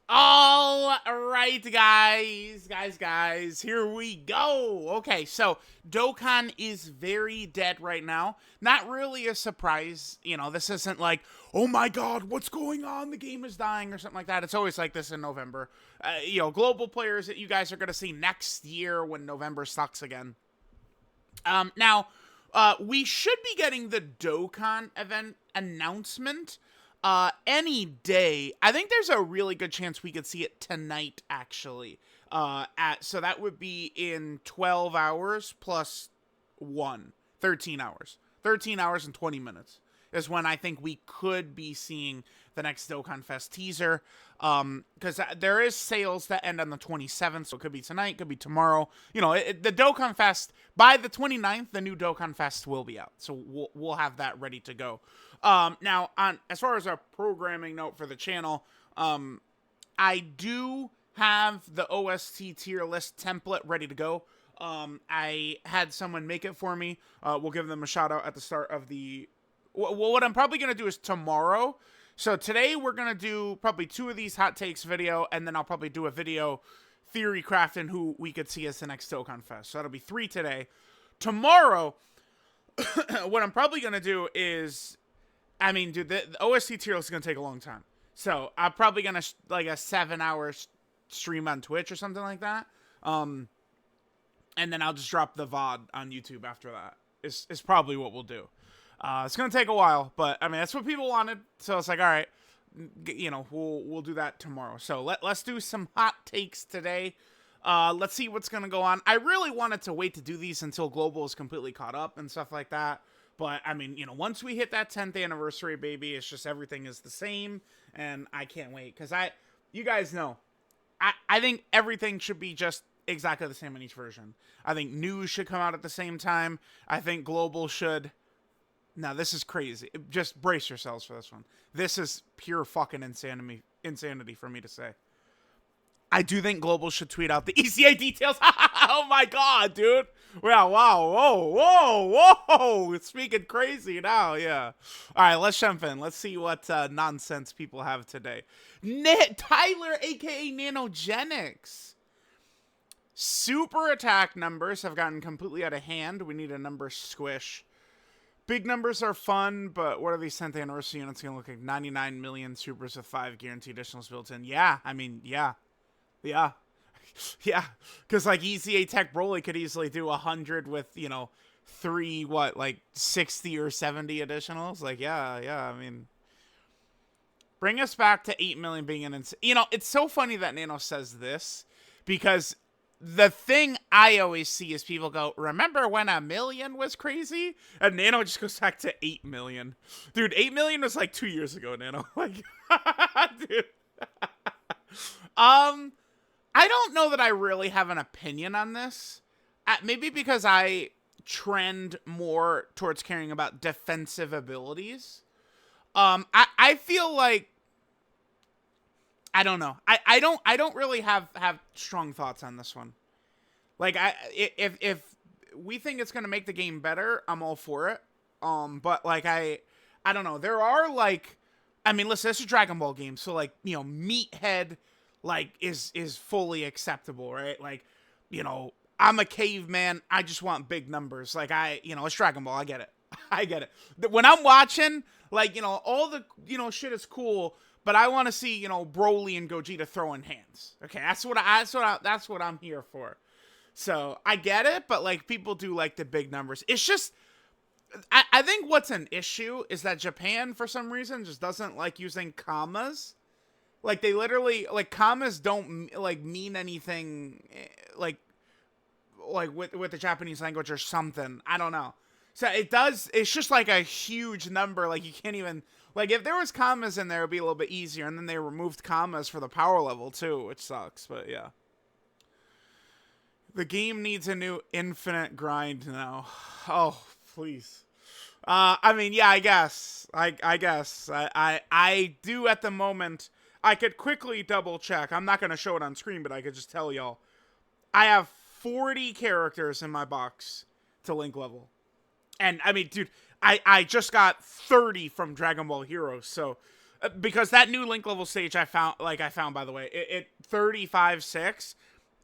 All right, guys, here we go. Okay, so Dokkan is very dead right now. Not really a surprise. This isn't like, oh my god, what's going on? The game is dying or something like that. It's always like this in November. Global players that you guys are going to see next year when November sucks again. Now, we should be getting the Dokkan event announcement any day. I think there's a really good chance we could see it tonight, actually. So that would be in 12 hours plus 13 hours. 13 hours and 20 minutes is when I think we could be seeing the next Dokkan Fest teaser. Because there is sales that end on the 27th, so it could be tonight, could be tomorrow. The Dokkan Fest, by the 29th, the new Dokkan Fest will be out. So we'll have that ready to go. Now, as far as a programming note for the channel, I do have the OST tier list template ready to go. I had someone make it for me. We'll give them a shout out at the start of the... What I'm probably going to do is tomorrow. So today we're going to do probably 2 of these hot takes video, and then I'll probably do a video theory crafting who we could see as the next Dokkan Fest. So that'll be 3 today. Tomorrow, what I'm probably going to do is... dude, the OST tier list is going to take a long time. So I'm probably going to, like, a 7-hour stream on Twitch or something like that. And then I'll just drop the VOD on YouTube after that. Is probably what we'll do. It's going to take a while, but, that's what people wanted. So it's like, all right, we'll do that tomorrow. So let's do some hot takes today. Let's see what's going to go on. I really wanted to wait to do these until Global is completely caught up and stuff like that. But, once we hit that 10th anniversary, baby, it's just everything is the same. And I can't wait. Because you guys know, I think everything should be just exactly the same in each version. I think news should come out at the same time. I think Global should... Now, this is crazy. Just brace yourselves for this one. This is pure fucking insanity for me to say. I do think Global should tweet out the ECA details. Oh my god, dude. Wow, whoa. It's speaking crazy now, yeah. All right, let's jump in. Let's see what nonsense people have today. Tyler, a.k.a. Nanogenics. Super attack numbers have gotten completely out of hand. We need a number squish. Big numbers are fun, but what are these 10th anniversary units going to look like? 99 million supers with 5 guaranteed additionals built in. Yeah, yeah. Because, like, ECA Tech Broly could easily do 100 with, 3, 60 or 70 additionals? Like, yeah, Bring us back to 8 million being an it's so funny that Nano says this, because... The thing I always see is people go, remember when 1 million was crazy? And Nano just goes back to 8 million. Dude, 8 million was like 2 years ago, Nano. Like, dude. I don't know that I really have an opinion on this. Maybe because I trend more towards caring about defensive abilities. I feel like, I don't know. I don't really have strong thoughts on this one. Like, if we think it's gonna make the game better, I'm all for it. But like I don't know. There are like, listen, it's a Dragon Ball game, so like, Meathead like is fully acceptable, right? Like, I'm a caveman. I just want big numbers. Like it's Dragon Ball. I get it. I get it. When I'm watching, like, all the shit is cool. But I want to see, Broly and Gogeta throwing hands. Okay, that's what I'm here for. So I get it, but like people do like the big numbers. It's just, I think what's an issue is that Japan for some reason just doesn't like using commas. Like they literally, like, commas don't like mean anything like with the Japanese language or something. I don't know. So it does. It's just like a huge number. Like you can't even. Like, if there was commas in there, it would be a little bit easier. And then they removed commas for the power level, too, which sucks. But, yeah. The game needs a new infinite grind now. Oh, please. Yeah, I guess. I guess. I do at the moment. I could quickly double check. I'm not going to show it on screen, but I could just tell y'all. I have 40 characters in my box to link level. And, dude... I just got 30 from Dragon Ball Heroes, so because that new link level stage I found, by the way, it 35-6,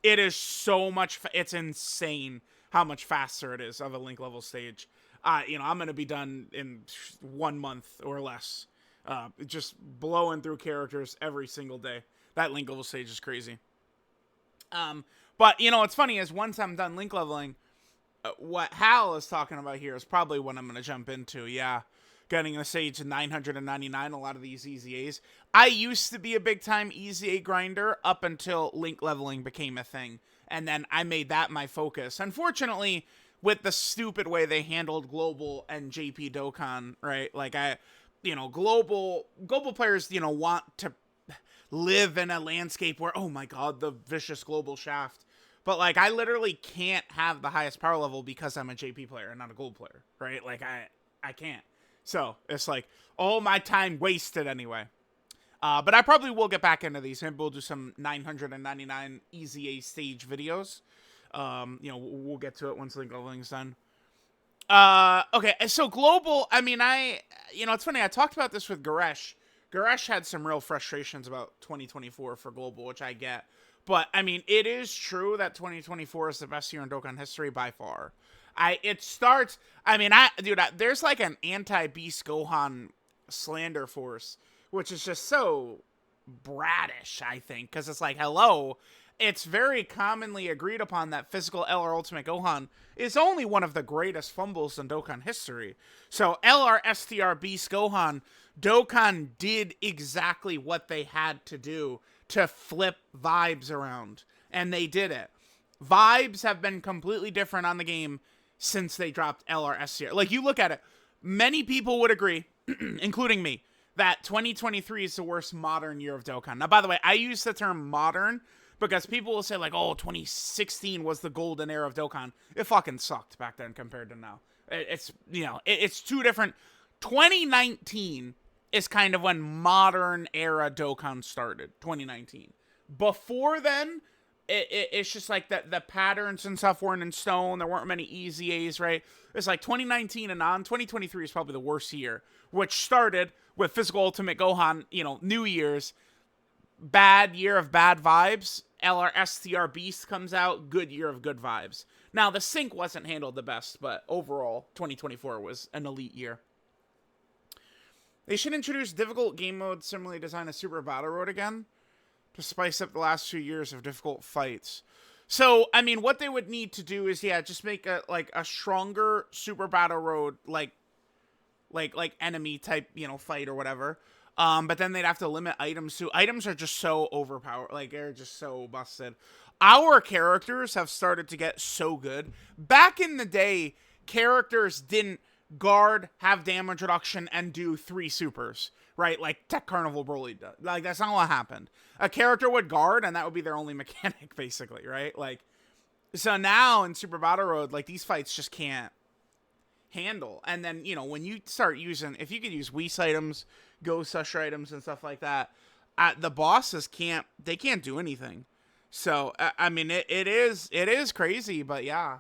it is so much, it's insane how much faster it is of a link level stage. I'm going to be done in 1 month or less. Just blowing through characters every single day. That link level stage is crazy. But, what's funny is once I'm done link leveling, what Hal is talking about here is probably what I'm going to jump into. Yeah. Getting a stage to 999, a lot of these EZAs. I used to be a big time EZA grinder up until link leveling became a thing. And then I made that my focus. Unfortunately, with the stupid way they handled Global and JP Dokkan, right? Like global players, want to live in a landscape where, oh my god, the vicious global shaft. But like I literally can't have the highest power level because I'm a JP player and not a gold player, right? Like I can't. So it's like all my time wasted anyway. But I probably will get back into these. Maybe we'll do some 999 EZA stage videos. We'll get to it once link leveling's done. Okay, so global, it's funny, I talked about this with Goresh. Goresh had some real frustrations about 2024 for global, which I get. But, it is true that 2024 is the best year in Dokkan history by far. There's like an anti-Beast Gohan slander force, which is just so bratish, I think, because it's like, hello, it's very commonly agreed upon that physical LR Ultimate Gohan is only one of the greatest fumbles in Dokkan history. So LR STR Beast Gohan, Dokkan did exactly what they had to do to flip vibes around, and they did it. Vibes have been completely different on the game since they dropped LR STR. Like, you look at it, many people would agree, including me, that 2023 is the worst modern year of Dokkan. Now, by the way, I use the term modern because people will say, like, oh, 2016 was the golden era of Dokkan. It fucking sucked back then compared to now. It's two different. 2019 is kind of when modern era Dokkan started, 2019. Before then, it's just like the patterns and stuff weren't in stone. There weren't many EZAs, right? It's like 2019 and on. 2023 is probably the worst year, which started with Physical Ultimate Gohan, New Year's. Bad year of bad vibes. LR STR Beast comes out. Good year of good vibes. Now, the sync wasn't handled the best, but overall, 2024 was an elite year. They should introduce difficult game modes similarly designed to Super Battle Road again, to spice up the last few years of difficult fights. So, what they would need to do is, just make a stronger Super Battle Road, like enemy type, fight or whatever. But then they'd have to limit items too. Items are just so overpowered. Like, they're just so busted. Our characters have started to get so good. Back in the day, characters didn't guard, have damage reduction, and do 3 supers, right? Like Tech Carnival Broly does. Like, that's not what happened. A character would guard, and that would be their only mechanic, basically, right? Like, so now in Super Battle Road, like, these fights just can't handle. And then, when you start using, if you could use Whis items, Ghost Usher items, and stuff like that, the bosses can't do anything. So, it is crazy, but yeah,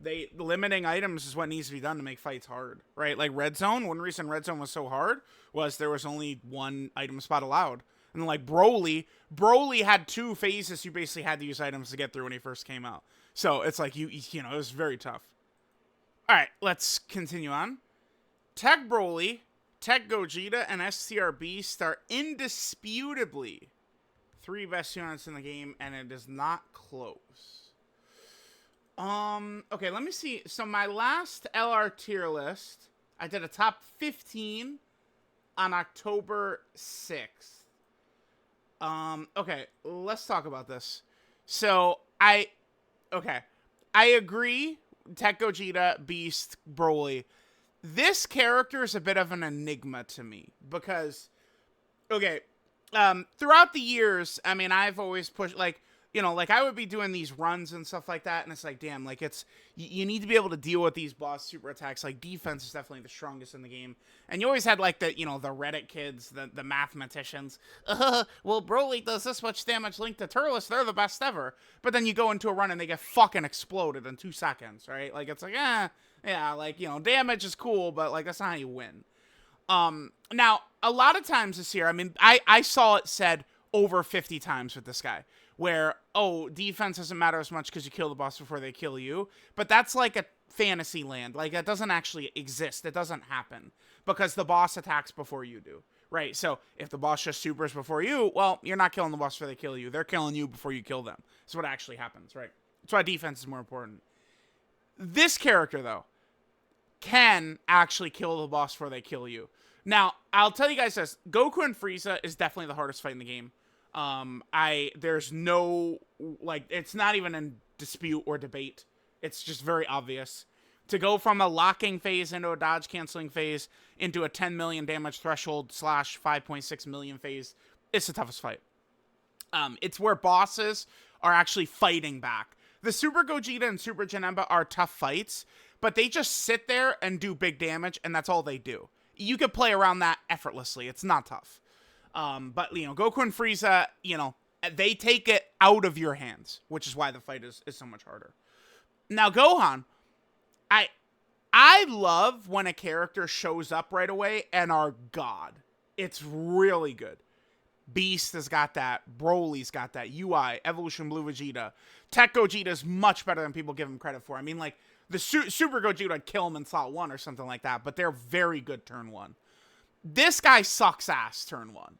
they limiting items is what needs to be done to make fights hard, right? Like Red Zone, one reason Red Zone was so hard was there was only 1 item spot allowed. And like Broly had 2 phases you basically had to use items to get through when he first came out. So it's like, it was very tough. All right, let's continue on. Tech Broly, Tech Gogeta, and STR Beast are indisputably 3 best units in the game, and it is not close. Okay, let me see. So my last LR tier list, I did a top 15 on October 6th. Okay, let's talk about this. So, I agree, Tech Gogeta, Beast, Broly. This character is a bit of an enigma to me, because, throughout the years, I've always pushed, I would be doing these runs and stuff like that, and it's like, damn, like, you need to be able to deal with these boss super attacks. Like, defense is definitely the strongest in the game. And you always had, like, the Reddit kids, the mathematicians. Well, Broly does this much damage linked to Turles, they're the best ever. But then you go into a run and they get fucking exploded in 2 seconds, right? Like, it's like, yeah, like, damage is cool, but, like, that's not how you win. Now, a lot of times this year, I mean, I saw it said over 50 times with this guy, where, oh, defense doesn't matter as much because you kill the boss before they kill you. But that's like a fantasy land. Like, that doesn't actually exist. It doesn't happen because the boss attacks before you do, right? So if the boss just supers before you, well, you're not killing the boss before they kill you. They're killing you before you kill them. That's what actually happens, right? That's why defense is more important. This character, though, can actually kill the boss before they kill you. Now, I'll tell you guys this. Goku and Frieza is definitely the hardest fight in the game. There's no, like, it's not even in dispute or debate. It's just very obvious. To go from a locking phase into a dodge canceling phase into a 10 million damage threshold / 5.6 million phase, it's the toughest fight. It's where bosses are actually fighting back. The Super Gogeta and Super Janemba are tough fights, but they just sit there and do big damage, and that's all they do. You could play around that effortlessly. It's not tough. But, you know, Goku and Frieza, you know, they take it out of your hands, which is why the fight is so much harder. Now, Gohan, I love when a character shows up right away and are God. It's really good. Beast has got that. Broly's got that. UI, Evolution Blue Vegeta. Tech Gogeta is much better than people give him credit for. I mean, like, the Super Gogeta would kill him in slot 1 or something like that, but they're very good turn 1. This guy sucks ass turn 1.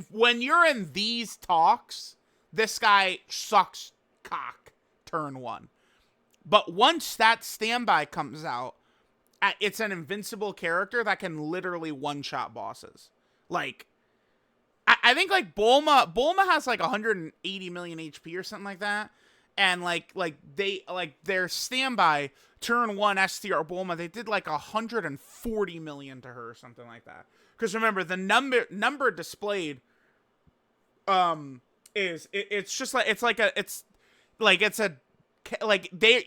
When you're in these talks, this guy sucks cock turn 1. But once that standby comes out, it's an invincible character that can literally one-shot bosses. Like, I think, like, Bulma has, like, 180 million HP or something like that. And, their standby, turn 1 STR Bulma, they did, like, 140 million to her or something like that. Because remember, the number displayed,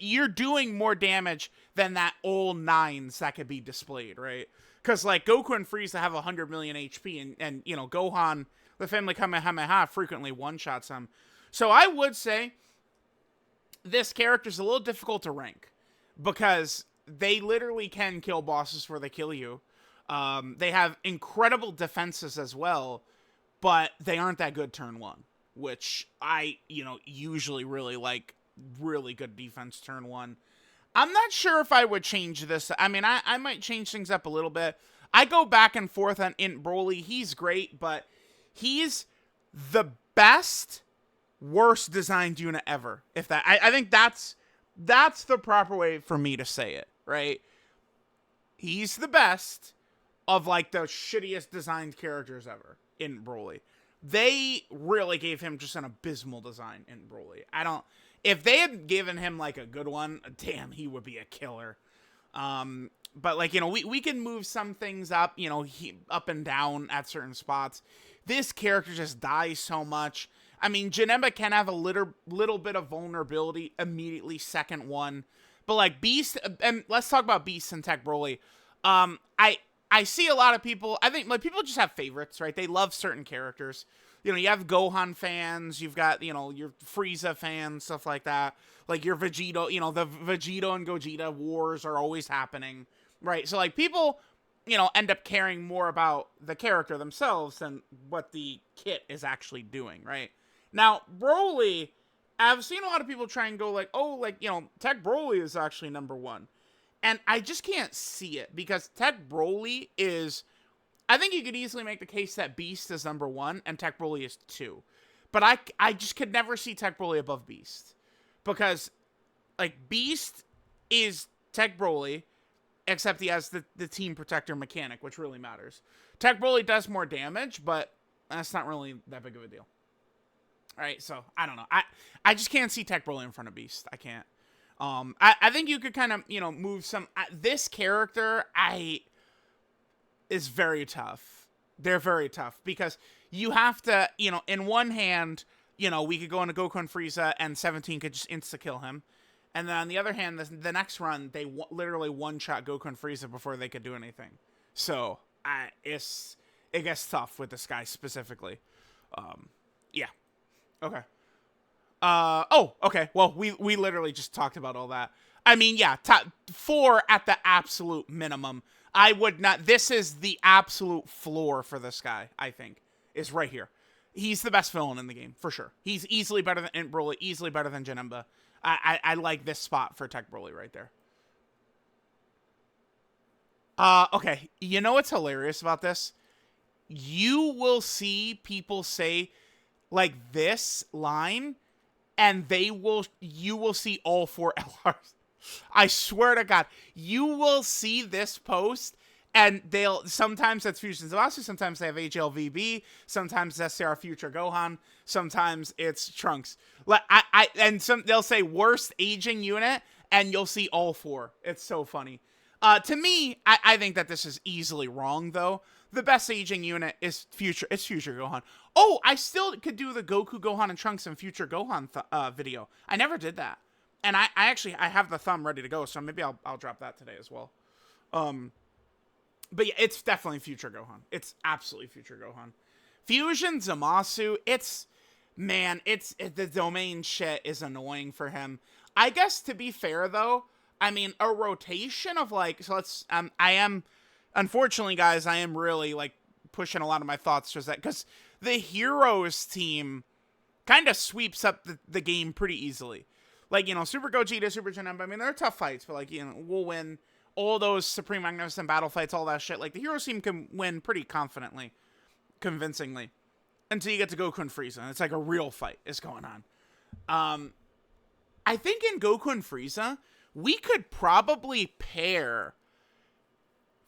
you're doing more damage than that old 9s that could be displayed, right? Because, like, Goku and Frieza have 100 million HP, and you know, Gohan, the family Kamehameha, frequently one-shots them. So I would say this character's a little difficult to rank, because they literally can kill bosses before they kill you. They have incredible defenses as well, but they aren't that good turn 1, which I, you know, usually really like. Really good defense turn 1. I'm not sure if I would change this. I mean, I might change things up a little bit. I go back and forth on Int Broly. He's great, but he's the best, worst designed unit ever. If that, I think that's the proper way for me to say it, right? He's the best of, like, the shittiest designed characters ever in Broly. They really gave him just an abysmal design in Broly. If they had given him, like, a good one, damn, he would be a killer. But, like, you know, we can move some things up, you know, up and down at certain spots. This character just dies so much. I mean, Janemba can have a little bit of vulnerability immediately second 1. But, like, Beast, and let's talk about Beast and Tech Broly. I see a lot of people, I think, like, people just have favorites, right? They love certain characters. You know, you have Gohan fans, you've got, you know, your Frieza fans, stuff like that. Like, your Vegeta, you know, the Vegeta and Gogeta wars are always happening, right? So, like, people, you know, end up caring more about the character themselves than what the kit is actually doing, right? Now, Broly, I've seen a lot of people try and go, like, oh, like, you know, Tech Broly is actually number 1. And I just can't see it, because Tech Broly is, I think you could easily make the case that Beast is number 1 and Tech Broly is 2. But I just could never see Tech Broly above Beast. Because, like, Beast is Tech Broly, except he has the Team Protector mechanic, which really matters. Tech Broly does more damage, but that's not really that big of a deal. Alright, so, I don't know. I just can't see Tech Broly in front of Beast. I can't. I think you could kind of, you know, move some. This character, is very tough. They're very tough because you have to, you know, in one hand, you know, we could go into Goku and Frieza and 17 could just insta-kill him. And then on the other hand, the next run, they literally one-shot Goku and Frieza before they could do anything. So, it gets tough with this guy specifically. Yeah. Okay. Okay. Well, we literally just talked about all that. I mean, yeah, top 4 at the absolute minimum. I would not. This is the absolute floor for this guy, I think, is right here. He's the best villain in the game, for sure. He's easily better than Broly, easily better than Janemba. I like this spot for Tech Broly right there. Okay. You know what's hilarious about this? You will see people say, like, this line, and you will see all 4 LRs. I swear to God, you will see this post, and sometimes that's Fusion Zamasu, sometimes they have HLVB, sometimes that's their Future Gohan, sometimes it's Trunks. They'll say worst aging unit, and you'll see all 4. It's so funny. To me, I think that this is easily wrong, though. The best aging unit is Future Gohan. Oh, I still could do the Goku, Gohan, and Trunks and Future Gohan video. I never did that. And I actually have the thumb ready to go, so maybe I'll drop that today as well. But yeah, it's definitely Future Gohan. It's absolutely Future Gohan. Fusion Zamasu, the domain shit is annoying for him. I guess, to be fair, though, I mean, a rotation of, like, so let's, unfortunately, guys, I am really, like, pushing a lot of my thoughts towards that, because the Heroes team kind of sweeps up the game pretty easily. Like, you know, Super Gogeta, Super Janemba, I mean, they're tough fights, but, like, you know, we'll win all those Supreme Magnificent battle fights, all that shit. Like, the Heroes team can win pretty convincingly, until you get to Goku and Frieza, and it's like a real fight is going on. I think in Goku and Frieza, we could probably pair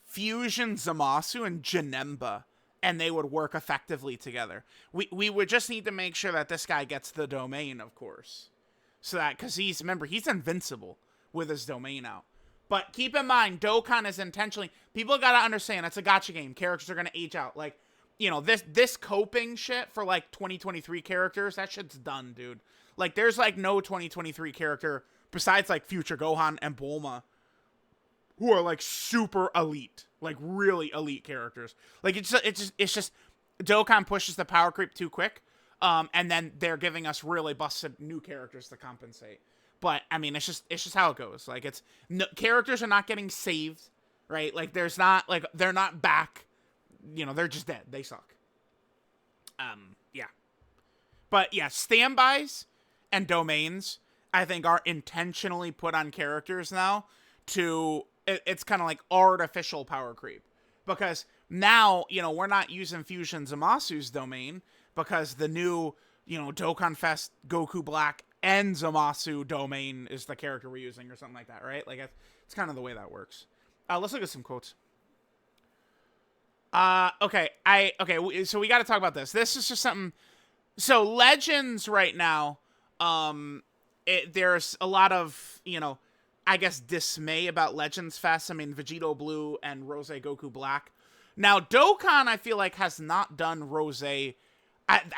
Fusion Zamasu and Janemba, and they would work effectively together. We would just need to make sure that this guy gets the domain, of course. So that, because he's invincible with his domain out. But keep in mind, Dokkan is intentionally, people gotta understand, it's a gacha game. Characters are gonna age out. Like, you know, this coping shit for, like, 2023 characters, that shit's done, dude. Like, there's, like, no 2023 character besides, like, Future Gohan and Bulma who are, like, super elite. Like, really elite characters. Like, it's just Dokkan pushes the power creep too quick. And then they're giving us really busted new characters to compensate. But, I mean, it's just how it goes. Like, characters are not getting saved, right? Like, they're not back. You know, they're just dead. They suck. Yeah. But, yeah, standbys and domains, I think, are intentionally put on characters now it's kind of like artificial power creep. Because now, you know, we're not using Fusion Zamasu's domain, because the new, you know, Dokkan Fest Goku Black and Zamasu domain is the character we're using, or something like that, right? Like, it's kind of the way that works. Let's look at some quotes. Okay, so we got to talk about this. This is just something. So Legends right now, there's a lot of, you know, I guess, dismay about Legends Fest. I mean, Vegito Blue and Rose Goku Black. Now, Dokkan, I feel like, has not done Rose. I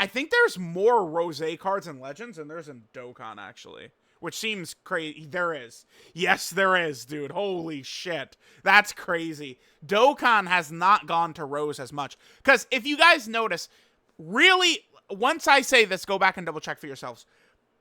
think there's more Rose cards in Legends than there's in Dokkan, actually. Which seems crazy. There is. Yes, there is, dude. Holy shit. That's crazy. Dokkan has not gone to Rose as much. Because if you guys notice, really, once I say this, go back and double check for yourselves.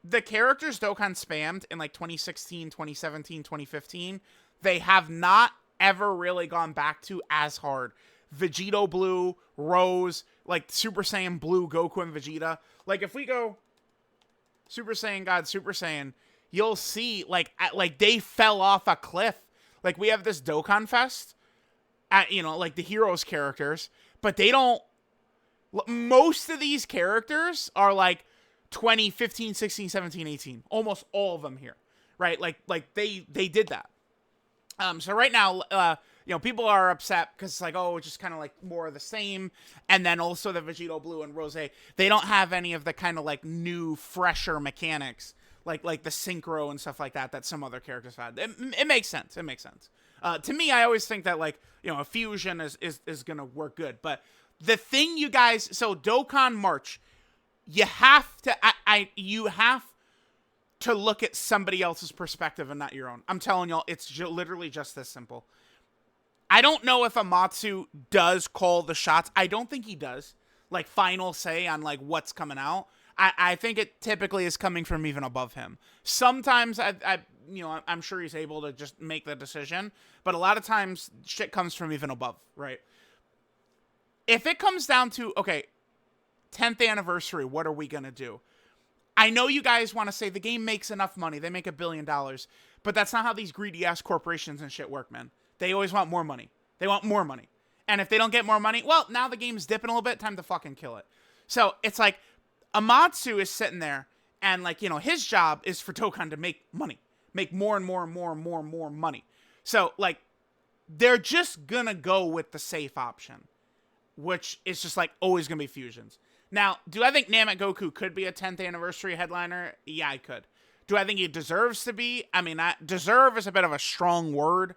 The characters Dokkan spammed in, like, 2016, 2017, 2015, they have not ever really gone back to as hard. Vegito Blue, Rose, like, Super Saiyan Blue, Goku, and Vegeta. Like, if we go Super Saiyan God, Super Saiyan, you'll see, like they fell off a cliff. Like, we have this Dokkan Fest at, you know, like, the Heroes characters, but they don't, most of these characters are, like, 20, 15, 16, 17, 18. Almost all of them here, right? Like they did that. So right now, you know, people are upset because it's like, oh, it's just kind of like more of the same. And then also the Vegito Blue and Rose, they don't have any of the kind of like new, fresher mechanics, like the synchro and stuff like that some other characters had. It makes sense. It makes sense. To me, I always think that, like, you know, a fusion is going to work good. But the thing, you guys, so Dokkan March, you have to look at somebody else's perspective and not your own. I'm telling y'all, it's literally just this simple. I don't know if Amatsu does call the shots. I don't think he does. Like, final say on, like, what's coming out. I think it typically is coming from even above him. Sometimes I'm sure he's able to just make the decision, but a lot of times shit comes from even above, right? If it comes down to, okay, 10th anniversary, what are we going to do? I know you guys want to say the game makes enough money. They make $1 billion, but that's not how these greedy ass corporations and shit work, man. They always want more money. They want more money. And if they don't get more money, well, now the game's dipping a little bit, time to fucking kill it. So it's like Amatsu is sitting there and like, his job is for Dokkan to make money, make more and more and more and more and more money. So like, they're just gonna go with the safe option, which is just like always gonna be fusions. Now, do I think Namek could be a 10th anniversary headliner? Yeah, I could. Do I think he deserves to be? I mean, deserve is a bit of a strong word.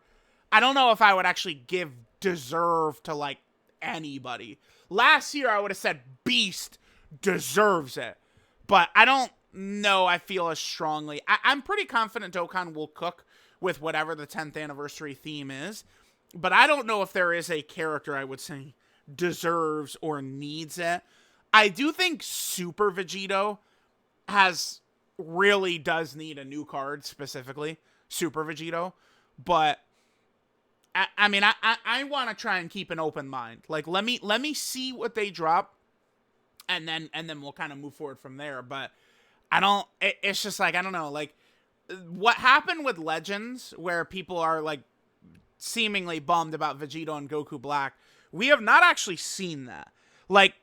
I don't know if I would actually give deserve to like anybody. Last year, I would have said Beast deserves it, but I don't know. I feel as strongly. I'm pretty confident Dokkan will cook with whatever the 10th anniversary theme is, but I don't know if there is a character I would say deserves or needs it. I do think Super Vegito really does need a new card, specifically Super Vegito, but I mean, I want to try and keep an open mind. Like, let me see what they drop, and then we'll kind of move forward from there. But it's just like, I don't know, like what happened with Legends, where people are like seemingly bummed about Vegito and Goku Black. We have not actually seen that. Like,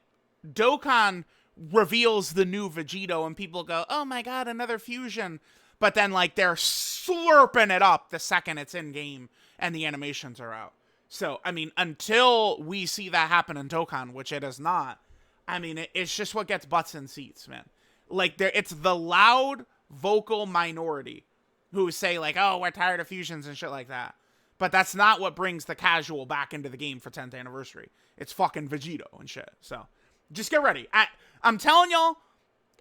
Dokkan reveals the new Vegito, and people go, "Oh my god, another fusion!" But then like they're slurping it up the second it's in game and the animations are out. So, I mean, until we see that happen in Dokkan, which it is not, I mean, it's just what gets butts in seats, man. Like, it's the loud, vocal minority who say, like, oh, we're tired of fusions and shit like that. But that's not what brings the casual back into the game for 10th anniversary. It's fucking Vegito and shit. So, just get ready. I'm telling y'all,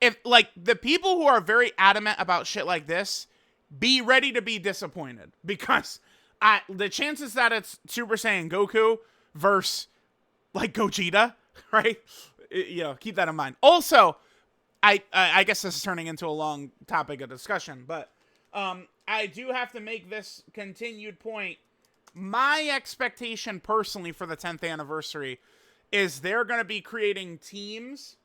if, like, the people who are very adamant about shit like this, be ready to be disappointed. Because the chances that it's Super Saiyan Goku versus, like, Gogeta, right? Keep that in mind. Also, I guess this is turning into a long topic of discussion, but I do have to make this continued point. My expectation personally for the 10th anniversary is they're going to be creating teams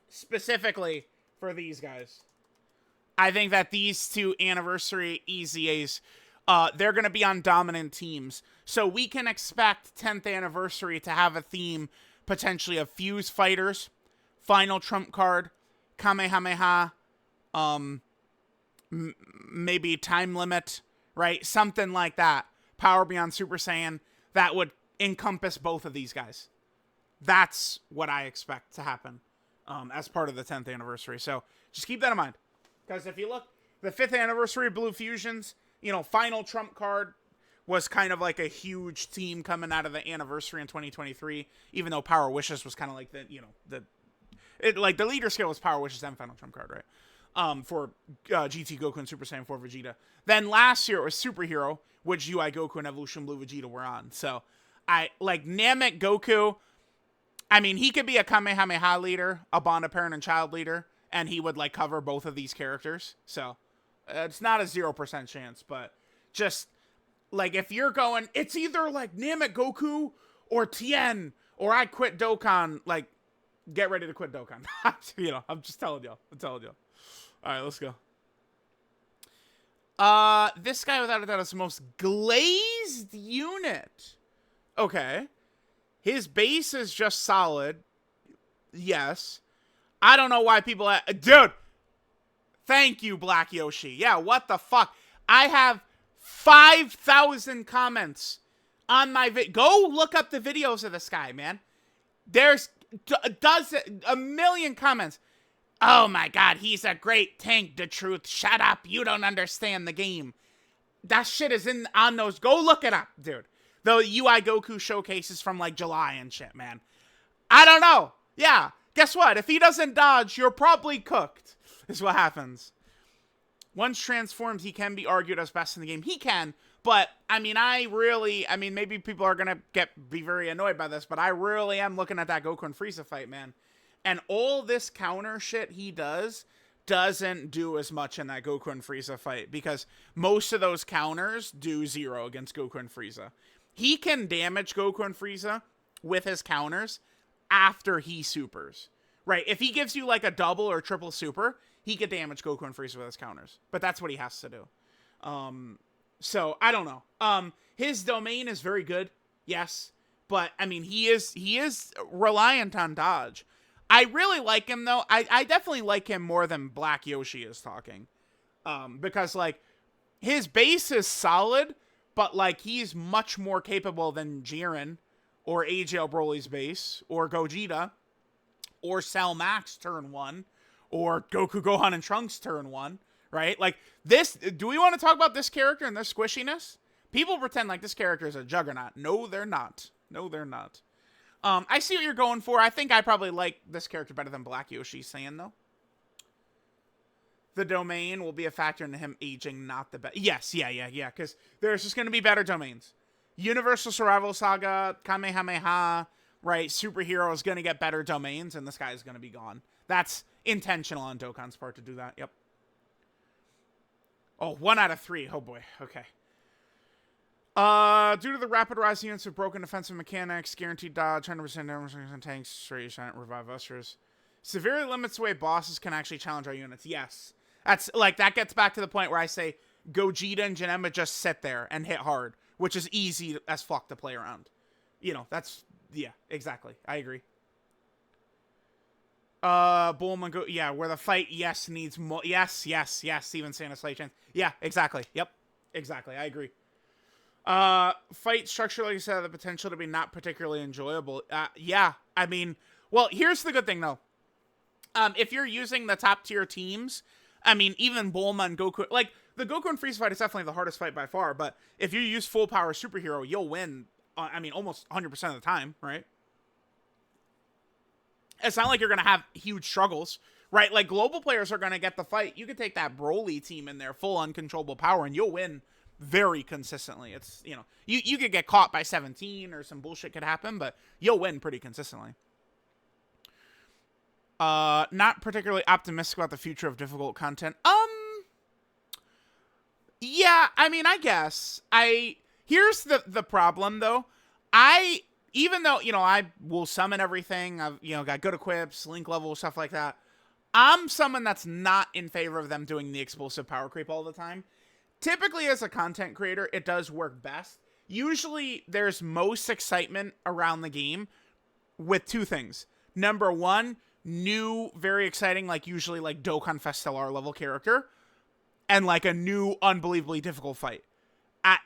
specifically for these guys. I think that these two anniversary EZAs, they're going to be on dominant teams. So we can expect 10th anniversary to have a theme potentially of Fuse Fighters, Final Trump Card, Kamehameha, maybe Time Limit, right? Something like that. Power Beyond Super Saiyan that would encompass both of these guys. That's what I expect to happen as part of the 10th anniversary. So just keep that in mind. Because if you look, the 5th anniversary of Blue Fusions, Final Trump Card was kind of like a huge team coming out of the anniversary in 2023, even though Power Wishes was kind of like the leader scale was Power Wishes and Final Trump Card, right? For GT Goku and Super Saiyan 4 Vegeta. Then last year it was Superhero, which UI Goku and Evolution Blue Vegeta were on. So I like Namek Goku. I mean, he could be a Kamehameha leader, a Bond of Parent and Child leader, and he would like cover both of these characters. So it's not a 0% chance, but just like if you're going, it's either like Namek Goku or Tien or I quit Dokkan. Like, get ready to quit Dokkan. I'm just telling y'all. All right, let's go. This guy without a doubt is the most glazed unit. Okay. His base is just solid. Yes. I don't know why people... Dude! Thank you, Black Yoshi. Yeah, what the fuck? I have 5,000 comments on my video. Go look up the videos of this guy, man. There's a million comments. Oh my god, he's a great tank, the truth. Shut up, you don't understand the game. That shit is on those. Go look it up, dude. The UI Goku showcases from like July and shit, man. I don't know. Yeah, guess what? If he doesn't dodge, you're probably cooked, is what happens. Once transformed, he can be argued as best in the game. He can, but I mean, maybe people are gonna be very annoyed by this, but I really am looking at that Goku and Frieza fight, man. And all this counter shit he doesn't do as much in that Goku and Frieza fight, because most of those counters do 0 against Goku and Frieza. He can damage Goku and Frieza with his counters after he supers. Right? If he gives you like a double or triple super, he could damage Goku and Frieza with his counters. But that's what he has to do. So I don't know. His domain is very good, yes. But I mean, he is reliant on dodge. I really like him, though. I definitely like him more than Black Yoshi is talking. Because, like, his base is solid, but, like, he's much more capable than Jiren, or AGL Broly's base, or Gogeta, or Cell Max turn 1, or Goku, Gohan, and Trunks turn 1, right? Like, this, do we want to talk about this character and their squishiness? People pretend like this character is a juggernaut. No, they're not. No, they're not. I see what you're going for. I think I probably like this character better than Black Yoshi Saiyan, though. The domain will be a factor in him aging, not the best. Yes, yeah, because there's just going to be better domains. Universal Survival Saga, Kamehameha, right? Superhero is going to get better domains, and this guy is going to be gone. That's intentional on Dokkan's part to do that. Yep. Oh, 1 out of 3. Oh, boy. Okay. Due to the rapid rise of units with broken defensive mechanics, guaranteed dodge, 100% damage and tanks, straight shot, revive ushers, severely limits the way bosses can actually challenge our units. Yes. That's, like, that gets back to the point where I say Gogeta and Janemba just sit there and hit hard, which is easy as fuck to play around. You know, that's, yeah, exactly. I agree. Bulma go, yeah, where the fight, yes, needs more, yes, Steven saying a slight chance. Yeah, exactly. Yep. Exactly. I agree. Fight structure, like I said, the potential to be not particularly enjoyable. Yeah, I mean, well, here's the good thing, though. If you're using the top tier teams, I mean, even Bulma and Goku, like, the Goku and Frieza fight is definitely the hardest fight by far, but if you use full power superhero, you'll win, I mean, almost 100% of the time, right? It's not like you're going to have huge struggles, right? Like, global players are going to get the fight. You could take that Broly team in there, full uncontrollable power, and you'll win very consistently. It's, you know, you could get caught by 17 or some bullshit could happen, but you'll win pretty consistently. Not particularly optimistic about the future of difficult content. Yeah, I mean, I guess. Here's the problem, though. Even though, you know, I will summon everything, I've, you know, got good equips, link level, stuff like that, I'm someone that's not in favor of them doing the explosive power creep all the time. Typically, as a content creator, it does work best. Usually, there's most excitement around the game with two things. Number one, new, very exciting, like usually like Dokkan Festelar level character, and like a new, unbelievably difficult fight.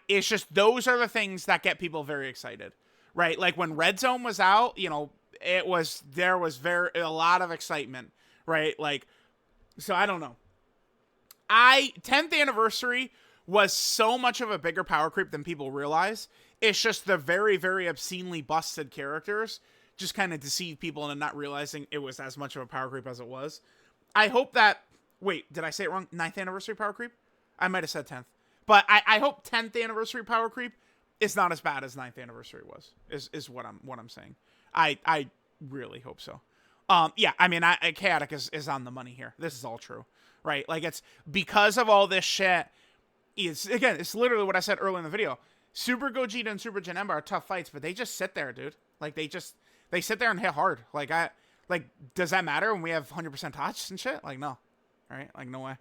It's just, those are the things that get people very excited, right? Like when Red Zone was out, you know, there was a lot of excitement, right? Like, so I don't know. 10th anniversary was so much of a bigger power creep than people realize. It's just the very, very obscenely busted characters just kind of deceive people into not realizing it was as much of a power creep as it was. I hope that, wait, did I say it wrong? 9th anniversary power creep? I might have said 10th. But I hope 10th anniversary power creep is not as bad as 9th anniversary was, is what I'm saying. I really hope so. Yeah, I mean, Chaotic is on the money here. This is all true. Right? Like, it's because of all this shit. It's literally what I said earlier in the video. Super Gogeta and Super Janemba are tough fights, but they just sit there, dude. Like, they sit there and hit hard. Like, does that matter when we have 100% touch and shit? Like, no. Right? Like, no way.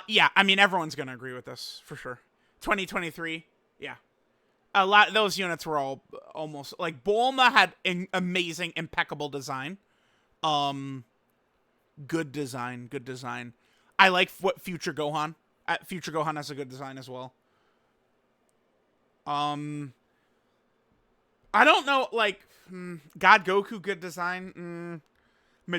Yeah, I mean, everyone's gonna agree with this, for sure. 2023, yeah. A lot, those units were all almost, like, Bulma had an amazing, impeccable design. Good design. I like what Future Gohan. Future Gohan has a good design as well. I don't know, like, God Goku, good design.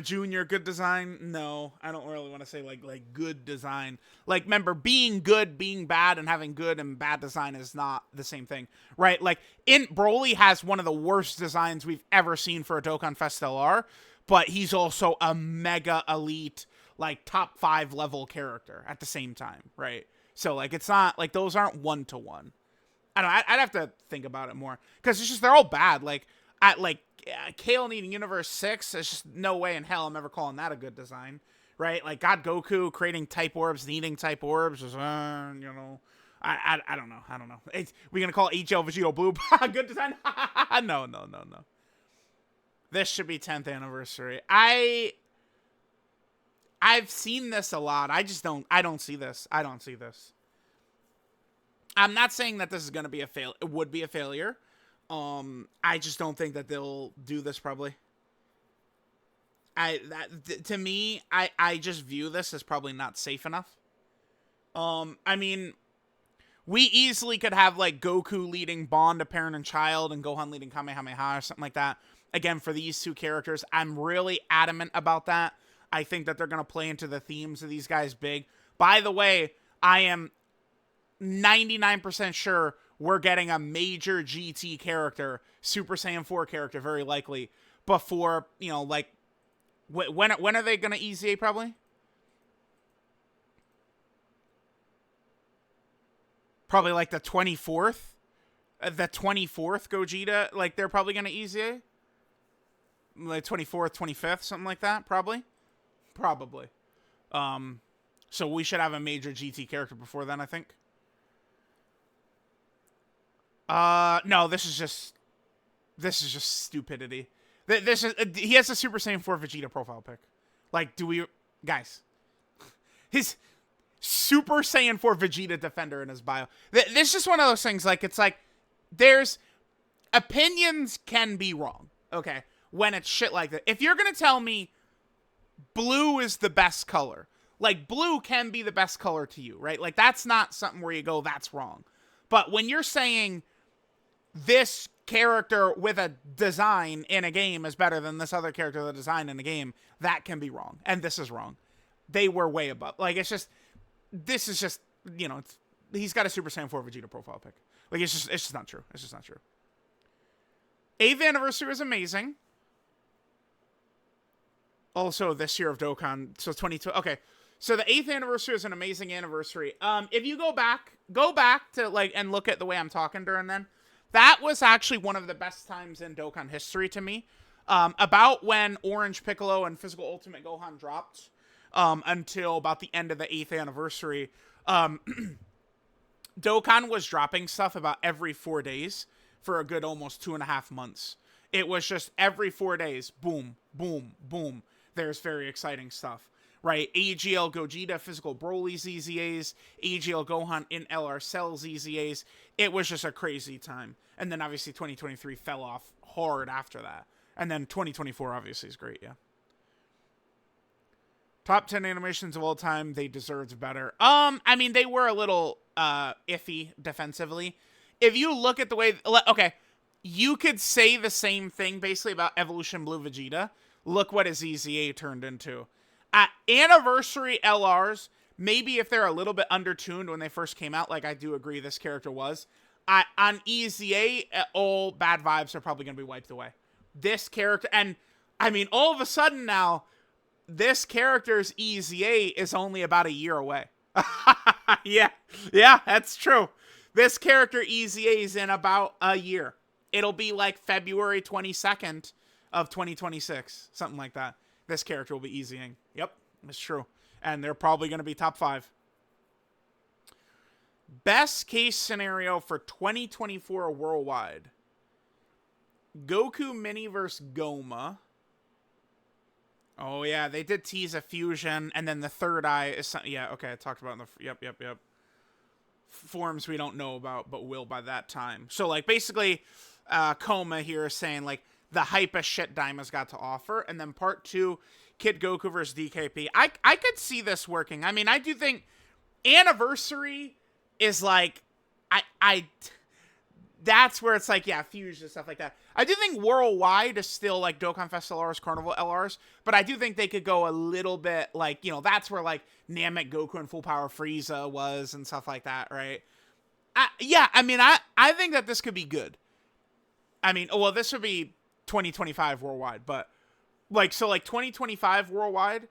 Junior, good design. No, I don't really want to say like good design. Like, remember, being good, being bad, and having good and bad design is not the same thing, right? Like, Broly has one of the worst designs we've ever seen for a Dokkan Festelar, but he's also a mega elite, like, top 5 level character at the same time, right? So, like, it's not, like, those aren't one-to-one. I don't know, I'd have to think about it more, because it's just, they're all bad. Like, At like Kale needing Universe 6, there's just no way in hell I'm ever calling that a good design, right? Like God Goku creating type orbs, needing type orbs, is, you know, I don't know. I don't know. We gonna call HL Vegito Blue good design? No. This should be 10th anniversary. I've seen this a lot. I don't see this. I don't see this. I'm not saying that this is gonna be it would be a failure. I just don't think that they'll do this probably. To me, I just view this as probably not safe enough. I mean, we easily could have like Goku leading Bond to Parent and Child and Gohan leading Kamehameha or something like that. Again, for these two characters, I'm really adamant about that. I think that they're going to play into the themes of these guys big. By the way, I am 99% sure we're getting a major GT character, Super Saiyan 4 character, very likely, before, you know, like, when are they going to EZA probably? Probably like the 24th? The 24th Gogeta, like, they're probably going to EZA? Like 24th, 25th, something like that, probably. So we should have a major GT character before then, I think. No, this is just stupidity. This is he has a Super Saiyan 4 Vegeta profile pic. Like, guys? His Super Saiyan 4 Vegeta Defender in his bio. This is just one of those things, like, it's like, there's, opinions can be wrong, okay, when it's shit like that. If you're gonna tell me blue is the best color, like, blue can be the best color to you, right? Like, that's not something where you go, that's wrong. But when you're saying this character with a design in a game is better than this other character with a design in a game, that can be wrong. And this is wrong. They were way above. Like, it's just, this is just, you know, he's got a Super Saiyan 4 Vegeta profile pic. Like, it's just not true. It's just not true. 8th anniversary was amazing. Also, this year of Dokkan, so 22. Okay, so the 8th anniversary is an amazing anniversary. If you go back to, like, and look at the way I'm talking during then, that was actually one of the best times in Dokkan history to me. About when Orange Piccolo and Physical Ultimate Gohan dropped, until about the end of the 8th anniversary, Dokkan was dropping stuff about every 4 days for a good almost 2.5 months. It was just every 4 days, boom, boom, boom. There's very exciting stuff, right? AGL Gogeta, Physical Broly ZZAs, AGL Gohan in LR Cell ZZAs. It was just a crazy time. And then obviously 2023 fell off hard after that. And then 2024 obviously is great, yeah. Top 10 animations of all time, they deserved better. I mean, they were a little iffy defensively. If you look at the way, okay, you could say the same thing basically about Evolution Blue Vegeta. Look what his EZA turned into. Anniversary LRs, maybe if they're a little bit undertuned when they first came out, like I do agree this character was, on EZA, all bad vibes are probably going to be wiped away. This character, and I mean, all of a sudden now, this character's EZA is only about a year away. Yeah, that's true. This character EZA is in about a year. It'll be like February 22nd of 2026, something like that. This character will be EZing. Yep, that's true. And they're probably going to be top 5. Best case scenario for 2024 worldwide. Goku Mini vs. Goma. Oh, yeah, they did tease a fusion, and then the third eye is something. Yeah, okay, I talked about in the. Yep. Forms we don't know about, but will by that time. So, like, basically, Koma here is saying, like, the hype as shit Daima's got to offer, and then part 2, Kid Goku versus DKP. I could see this working. I mean, I do think Anniversary is, like, that's where it's like, yeah, fusion and stuff like that. I do think worldwide is still like Dokkan Fest LRs, Carnival LRs, but I do think they could go a little bit like, you know, that's where like Namek Goku and Full Power Frieza was and stuff like that, right? Yeah, I mean, I think that this could be good. I mean, well, this would be 2025 worldwide, but like, so like 2025 worldwide,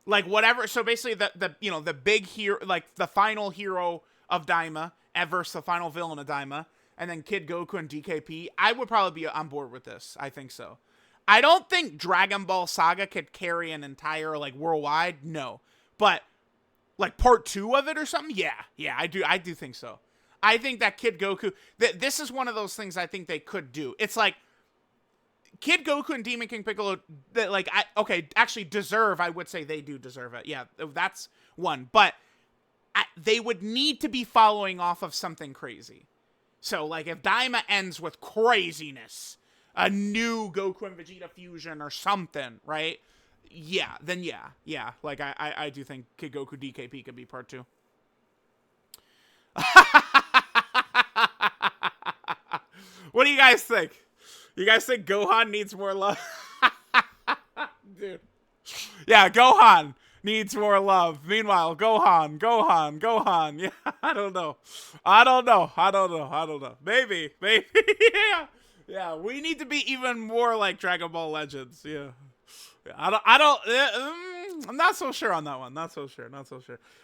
like whatever. So basically the you know, the big hero, like the final hero of Daima versus the final villain of Daima. and then Kid Goku and DKP, I would probably be on board with this. I think so. I don't think Dragon Ball Saga could carry an entire, like, worldwide. No. But, like, part 2 of it or something? Yeah, I do think so. I think that Kid Goku, this is one of those things I think they could do. It's like, Kid Goku and Demon King Piccolo, actually deserve, I would say they do deserve it. Yeah, that's one. But they would need to be following off of something crazy. So, like, if Daima ends with craziness, a new Goku and Vegeta fusion or something, right? Yeah, then yeah. Like, I do think Kid Goku DKP could be part 2. What do you guys think? You guys think Gohan needs more love? Dude. Yeah, Gohan needs more love. Meanwhile, Gohan. Yeah, I don't know. Maybe. Yeah, we need to be even more like Dragon Ball Legends. Yeah. I'm not so sure on that one. Not so sure.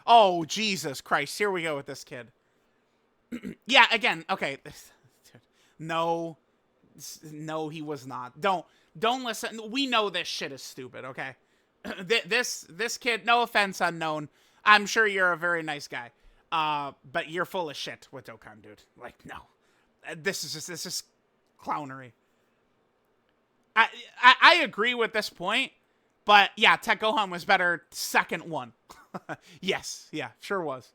Oh, Jesus Christ. Here we go with this kid. Yeah, again, okay. No, he was not. Don't listen. We know this shit is stupid, okay? This kid, no offense, unknown. I'm sure you're a very nice guy. But you're full of shit with Dokkan, dude. Like, no. This is clownery. I agree with this point, but yeah, Tech Gohan was better second one. Yes, yeah, sure was.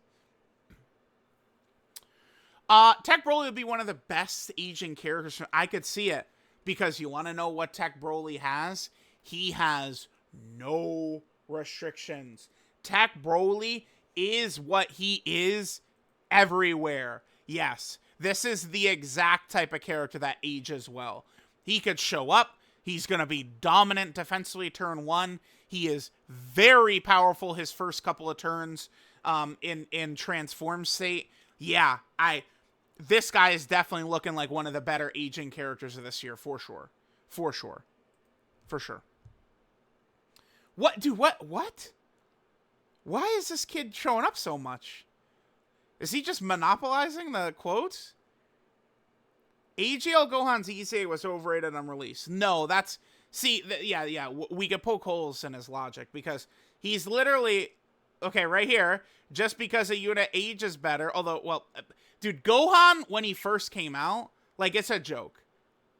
Tech Broly would be one of the best aging characters. I could see it, because you want to know what Tech Broly has? He has no restrictions. Tech Broly is what he is everywhere. Yes, this is the exact type of character that ages well. He could show up. He's going to be dominant defensively turn 1. He is very powerful his first couple of turns in transform state. Yeah, this guy is definitely looking like one of the better aging characters of this year, for sure. For sure. What? Dude, what? Why is this kid showing up so much? Is he just monopolizing the quotes? AGL Gohan's ECA was overrated on release. No, that's... See, yeah, we could poke holes in his logic, because he's literally... Okay, right here, just because a unit ages better, although, well... Dude, Gohan, when he first came out, like, it's a joke.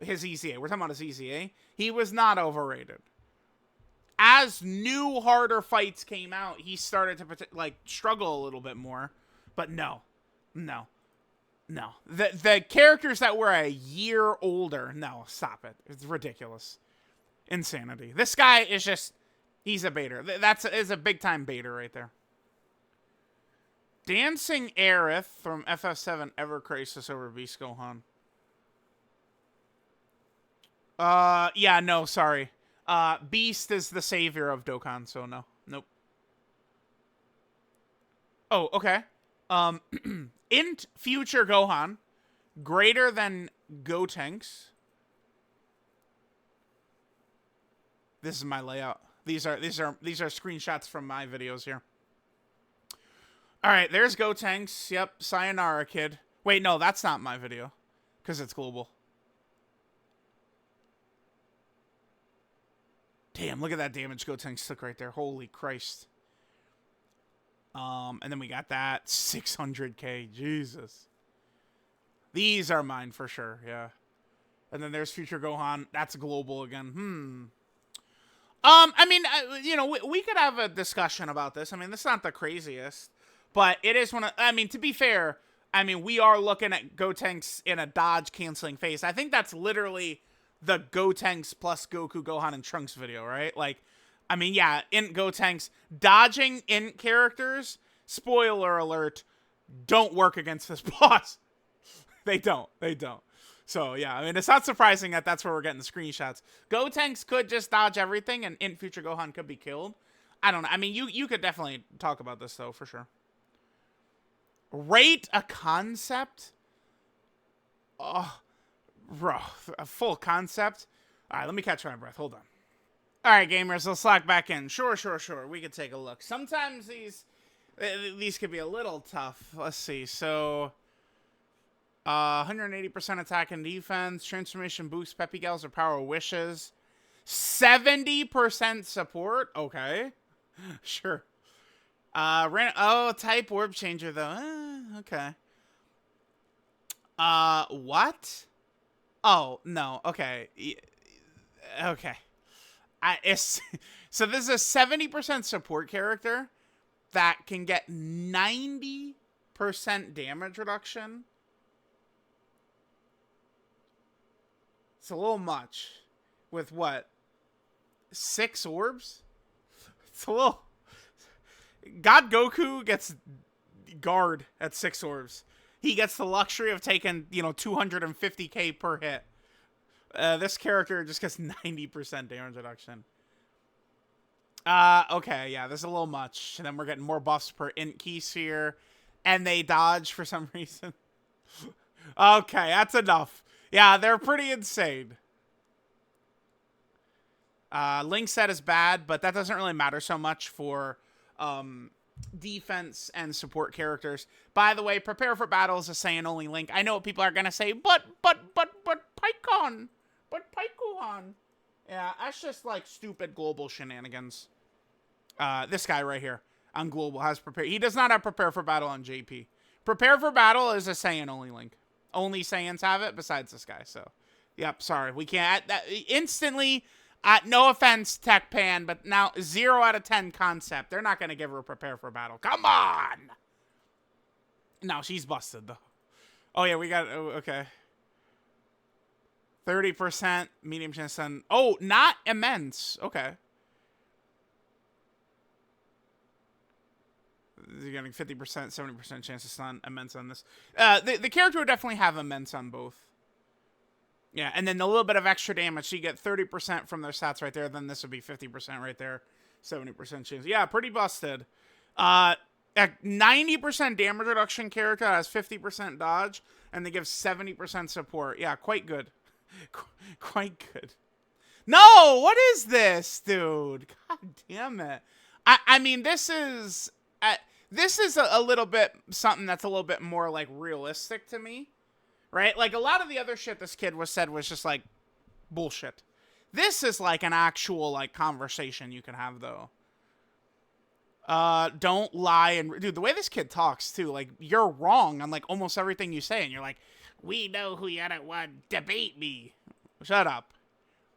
His ECA. We're talking about his ECA. He was not overrated. As new, harder fights came out, he started to, like, struggle a little bit more. But no. The characters that were a year older, no, stop it. It's ridiculous. Insanity. This guy is just, he's a baiter. Is a big-time baiter right there. Dancing Aerith from FF7 Ever Crisis over Beast Gohan. Yeah, no, sorry. Beast is the savior of Dokkan, so no. Nope. Oh, okay. Int Future Gohan greater than Gotenks. This is my layout. These are screenshots from my videos here. All right, there's Gotenks. Yep, sayonara, kid. Wait, no, that's not my video, because it's global. Damn, look at that damage Gotenks took right there. Holy Christ. And then we got that 600k. Jesus. These are mine for sure, yeah. And then there's Future Gohan. That's global again. I mean, you know, we could have a discussion about this. I mean, this is not the craziest. But it is one of, I mean, to be fair, I mean, we are looking at Gotenks in a dodge canceling phase. I think that's literally the Gotenks plus Goku, Gohan, and Trunks video, right? Like, I mean, yeah, Int Gotenks, dodging Int characters, spoiler alert, don't work against this boss. They don't. So, yeah, I mean, it's not surprising that that's where we're getting the screenshots. Gotenks could just dodge everything, and Int Future Gohan could be killed. I don't know. I mean, you could definitely talk about this, though, for sure. Rate a concept? Oh, bro, a full concept? All right, let me catch my breath. Hold on. All right, gamers, let's lock back in. Sure. We could take a look. Sometimes these could be a little tough. Let's see. So, 180% attack and defense. Transformation boost Peppy Gals or power wishes. 70% support. Okay. Sure. Type orb changer though. Okay. What? Oh, no. Okay. Okay. So this is a 70% support character that can get 90% damage reduction. It's a little much. With what? 6 orbs? It's a little... God Goku gets guard at 6 orbs. He gets the luxury of taking, 250k per hit. This character just gets 90% damage reduction. Okay, yeah, this is a little much. And then we're getting more buffs per int key sphere. And they dodge for some reason. Okay, that's enough. Yeah, they're pretty insane. Link set is bad, but that doesn't really matter so much for defense and support characters. By the way, prepare for battle is a Saiyan only Link. I know what people are gonna say, but PyCon, but PyCon. Yeah, that's just like stupid global shenanigans. This guy right here on global has prepare. He does not have prepare for battle on JP. Prepare for battle is a Saiyan only Link. Only Saiyans have it besides this guy. So, yep. Sorry, we can't. Instantly. No offense, Tech Pan, but now 0 out of 10 concept. They're not going to give her a prepare for battle. Come on! No, she's busted, though. Oh, yeah, we got... okay. 30%, medium chance on... Oh, not immense. Okay. You're getting 50%, 70% chance to stun immense on this. The character would definitely have immense on both. Yeah, and then a little bit of extra damage. So you get 30% from their stats right there. Then this would be 50% right there. 70% chance. Yeah, pretty busted. A 90% damage reduction character has 50% dodge. And they give 70% support. Yeah, quite good. Quite good. No! What is this, dude? God damn it. I mean, this is a little bit something that's a little bit more, like, realistic to me. Right? Like, a lot of the other shit this kid said was just, like, bullshit. This is, like, an actual, like, conversation you can have, though. Don't lie. And dude, the way this kid talks, too, like, you're wrong on, like, almost everything you say. And you're like, we know who you don't want. Debate me. Shut up.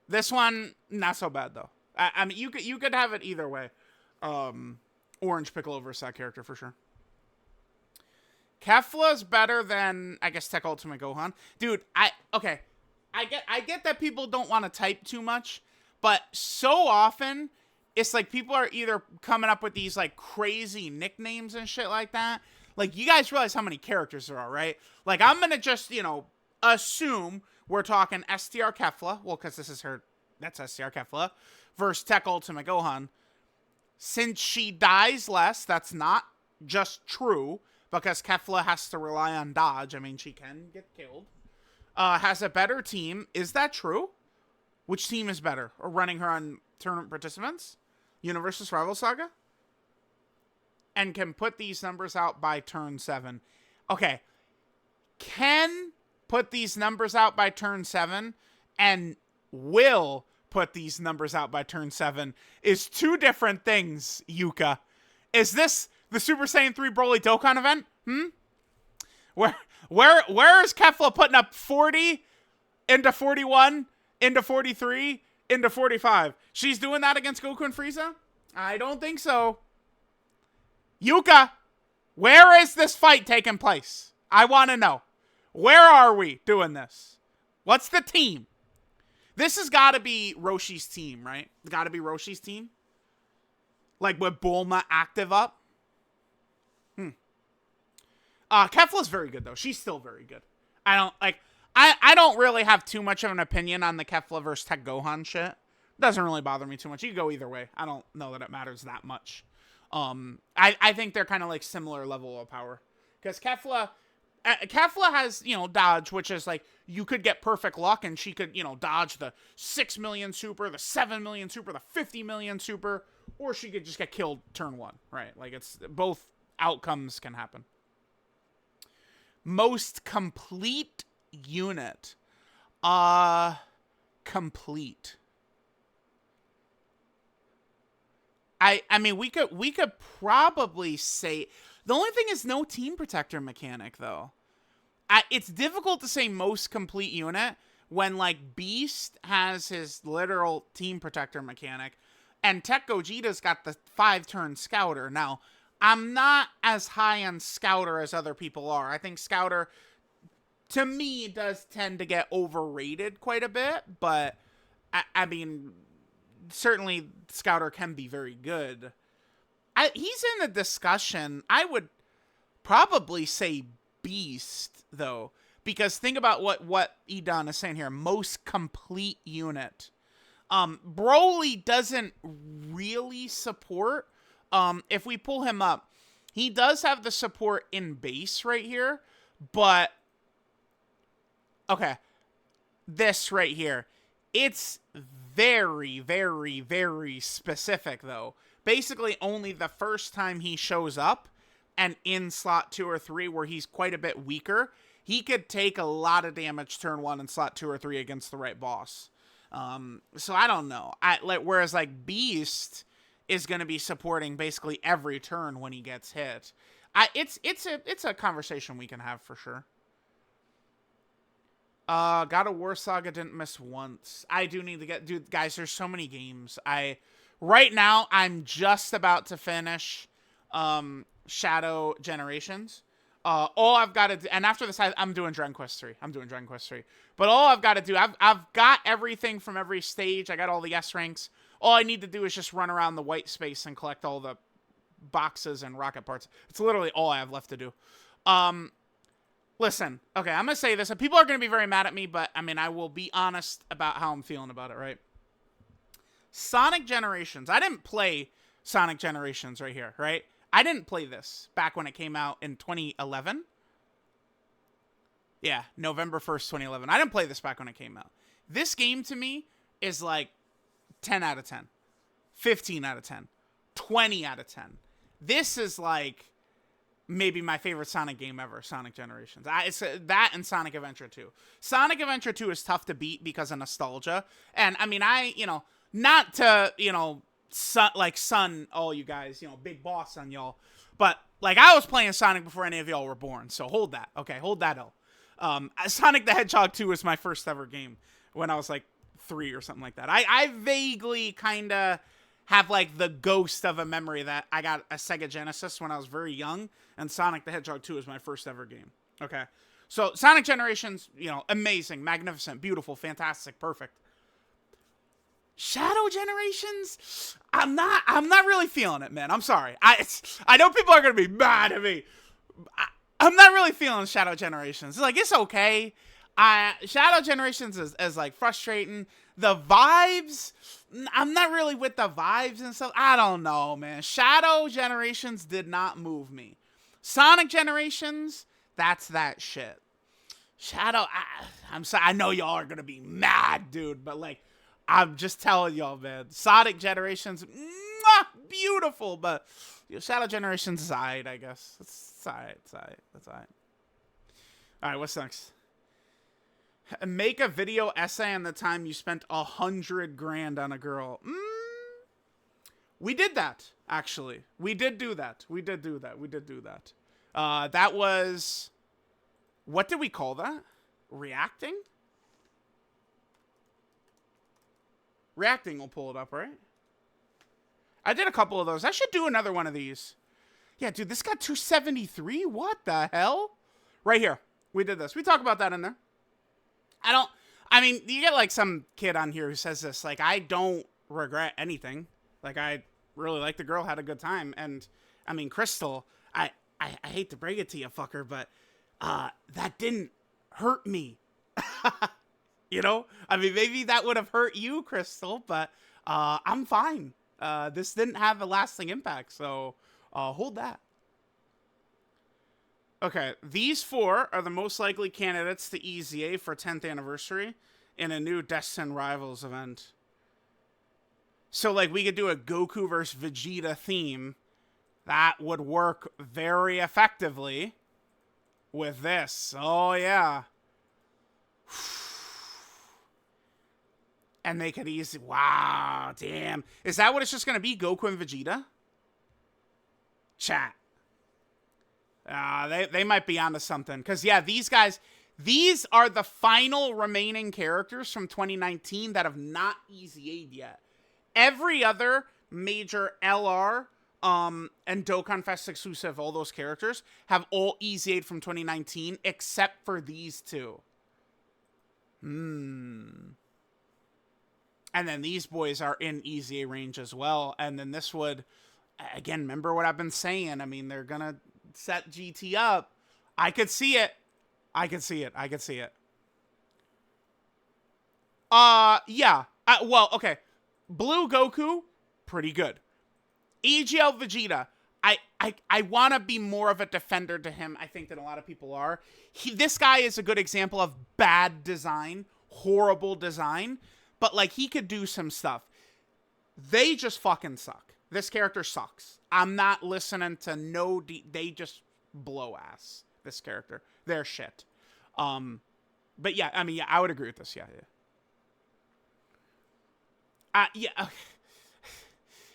This one, not so bad, though. I mean, you could have it either way. Orange Piccolo versus that character, for sure. Kefla's better than, I guess, Tech Ultimate Gohan. Dude, okay. I get that people don't want to type too much, but so often, it's like people are either coming up with these, like, crazy nicknames and shit like that. Like, you guys realize how many characters there are, right? Like, I'm gonna just, assume we're talking STR Kefla. Well, because this is her, that's STR Kefla. Versus Tech Ultimate Gohan. Since she dies less, that's not just true. Because Kefla has to rely on dodge. I mean, she can get killed. Has a better team. Is that true? Which team is better? Or running her on tournament participants? Universus Rival Saga? And can put these numbers out by turn 7. Okay. Can put these numbers out by turn 7 and will put these numbers out by turn 7 is two different things, Yuka. Is this... the Super Saiyan 3 Broly Dokkan event? Where is Kefla putting up 40 into 41 into 43 into 45? She's doing that against Goku and Frieza? I don't think so. Yuka, where is this fight taking place? I want to know. Where are we doing this? What's the team? This has got to be Roshi's team, right? Got to be Roshi's team? Like with Bulma active up? Kefla's very good, though. She's still very good. I don't really have too much of an opinion on the Kefla versus Tech Gohan shit. Doesn't really bother me too much. You can go either way. I don't know that it matters that much. I think they're kind of like similar level of power. Because Kefla has, dodge, which is like, you could get perfect luck and she could, dodge the 6 million super, the 7 million super, the 50 million super, or she could just get killed turn 1, right? Like, it's both outcomes can happen. Most complete unit. Complete. I mean, we could probably say, the only thing is no team protector mechanic though. It's difficult to say most complete unit when like Beast has his literal team protector mechanic, and Tech Gogeta's got the 5-turn Scouter. Now, I'm not as high on Scouter as other people are. I think Scouter, to me, does tend to get overrated quite a bit, but I mean, certainly Scouter can be very good. He's in the discussion. I would probably say Beast, though, because think about what Edon is saying here. Most complete unit. Broly doesn't really support. If we pull him up, he does have the support in base right here, but okay, this right here, it's very, very, very specific though. Basically, only the first time he shows up and in slot 2 or 3 where he's quite a bit weaker, he could take a lot of damage turn 1 in slot 2 or 3 against the right boss. So I don't know. Whereas like Beast is going to be supporting basically every turn when he gets hit. It's a conversation we can have for sure. God of War Saga didn't miss once. I do need to get, dude, guys, there's so many games. Right now, I'm just about to finish, Shadow Generations. All I've got to do, and after this, I'm doing Dragon Quest 3. But all I've got to do, I've got everything from every stage. I got all the S ranks. All I need to do is just run around the white space and collect all the boxes and rocket parts. It's literally all I have left to do. Listen, okay, I'm going to say this, and people are going to be very mad at me, but, I mean, I will be honest about how I'm feeling about it, right? Sonic Generations. I didn't play Sonic Generations right here, right? I didn't play this back when it came out in 2011. Yeah, November 1st, 2011. I didn't play this back when it came out. This game, to me, is like 10 out of 10. 15 out of 10. 20 out of 10. This is like maybe my favorite Sonic game ever, Sonic Generations. It's that and Sonic Adventure 2. Sonic Adventure 2 is tough to beat because of nostalgia. And, I mean, not to, sun all you guys, big boss on y'all. But, like, I was playing Sonic before any of y'all were born, so hold that. Okay, hold that L. Sonic the Hedgehog 2 was my first ever game when I was, like, 3 or something like that. I vaguely kind of have, like, the ghost of a memory that I got a Sega Genesis when I was very young, and Sonic the Hedgehog 2 is my first ever game. Okay. So, Sonic Generations, amazing, magnificent, beautiful, fantastic, perfect. Shadow Generations, I'm not really feeling it, man. I'm sorry. I know people are going to be mad at me. I'm not really feeling Shadow Generations. It's okay. Shadow Generations is like frustrating. The vibes, I'm not really with the vibes and stuff. I don't know, man. Shadow Generations did not move me. Sonic Generations, that's that shit. Shadow, I'm sorry. I know y'all are gonna be mad, dude, but like, I'm just telling y'all, man. Sonic Generations, beautiful, but Shadow Generations is alright, I guess. It's alright. That's alright. Alright, what's next? Make a video essay on the time you spent $100,000 on a girl. We did that, actually. We did do that. That was... What did we call that? Reacting? Reacting will pull it up, right? I did a couple of those. I should do another one of these. Yeah, dude, this got 273? What the hell? Right here. We did this. We talk about that in there. I mean, you get like some kid on here who says this, like, I don't regret anything. Like, I really liked the girl, had a good time. And, I mean, Crystal, I hate to break it to you, fucker, but that didn't hurt me. I mean, maybe that would have hurt you, Crystal, but I'm fine. This didn't have a lasting impact, so hold that. Okay, these 4 are the most likely candidates to EZA for 10th anniversary in a new Destin Rivals event. So, like, we could do a Goku versus Vegeta theme. That would work very effectively with this. Oh, yeah. And they could easily... Wow, damn. Is that what it's just going to be? Goku and Vegeta? Chat. They might be onto something. Because, yeah, these guys... These are the final remaining characters from 2019 that have not Easy A'd yet. Every other major LR and Dokkan Fest exclusive, all those characters, have all Easy A'd from 2019, except for these two. And then these boys are in Easy A range as well. And then this would, again, remember what I've been saying. I mean, they're going to set GT up. I could see it. I could see it. I could see it. Yeah. Well, okay. Blue Goku, pretty good. EGL Vegeta, I want to be more of a defender to him, I think, than a lot of people are. This guy is a good example of bad design, horrible design, but, like, he could do some stuff. They just fucking suck. This character sucks. I'm not listening to no... They just blow ass, this character. They're shit. But yeah, I mean, yeah, I would agree with this. Yeah, yeah. Yeah.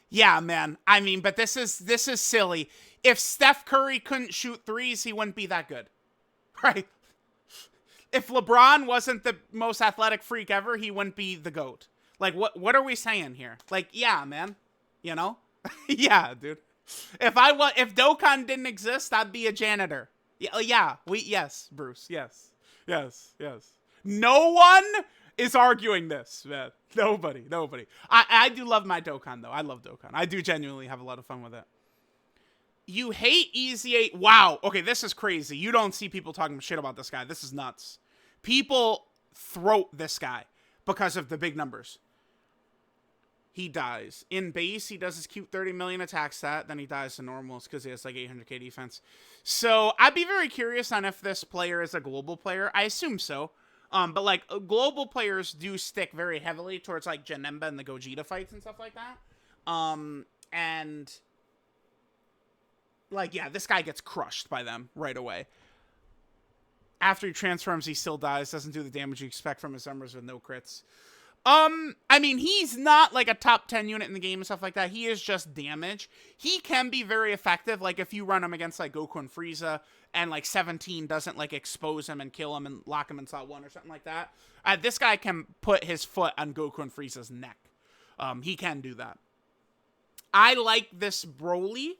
Yeah, man. I mean, but this is silly. If Steph Curry couldn't shoot threes, he wouldn't be that good. Right? If LeBron wasn't the most athletic freak ever, he wouldn't be the GOAT. Like, what are we saying here? Like, yeah, man. You know? Yeah, dude. If Dokkan didn't exist, I'd be a janitor. Yeah. Yes, Bruce. Yes. No one is arguing this, man. Nobody. I do love my Dokkan, though. I love Dokkan. I do genuinely have a lot of fun with it. You hate Easy 8. Wow. Okay, this is crazy. You don't see people talking shit about this guy. This is nuts. People throat this guy because of the big numbers. He dies. In base, he does his cute 30 million attack stat. Then he dies to normals because he has like 800k defense. So I'd be very curious on if this player is a global player. I assume so. But like global players do stick very heavily towards like Janemba and the Gogeta fights and stuff like that. And like, yeah, this guy gets crushed by them right away. After he transforms, he still dies. Doesn't do the damage you expect from his numbers with no crits. I mean, he's not like a top 10 unit in the game and stuff like that. He is just damage. He can be very effective. Like if you run him against like Goku and Frieza and like 17 doesn't like expose him and kill him and lock him in slot 1 or something like that. This guy can put his foot on Goku and Frieza's neck. He can do that. I like this Broly.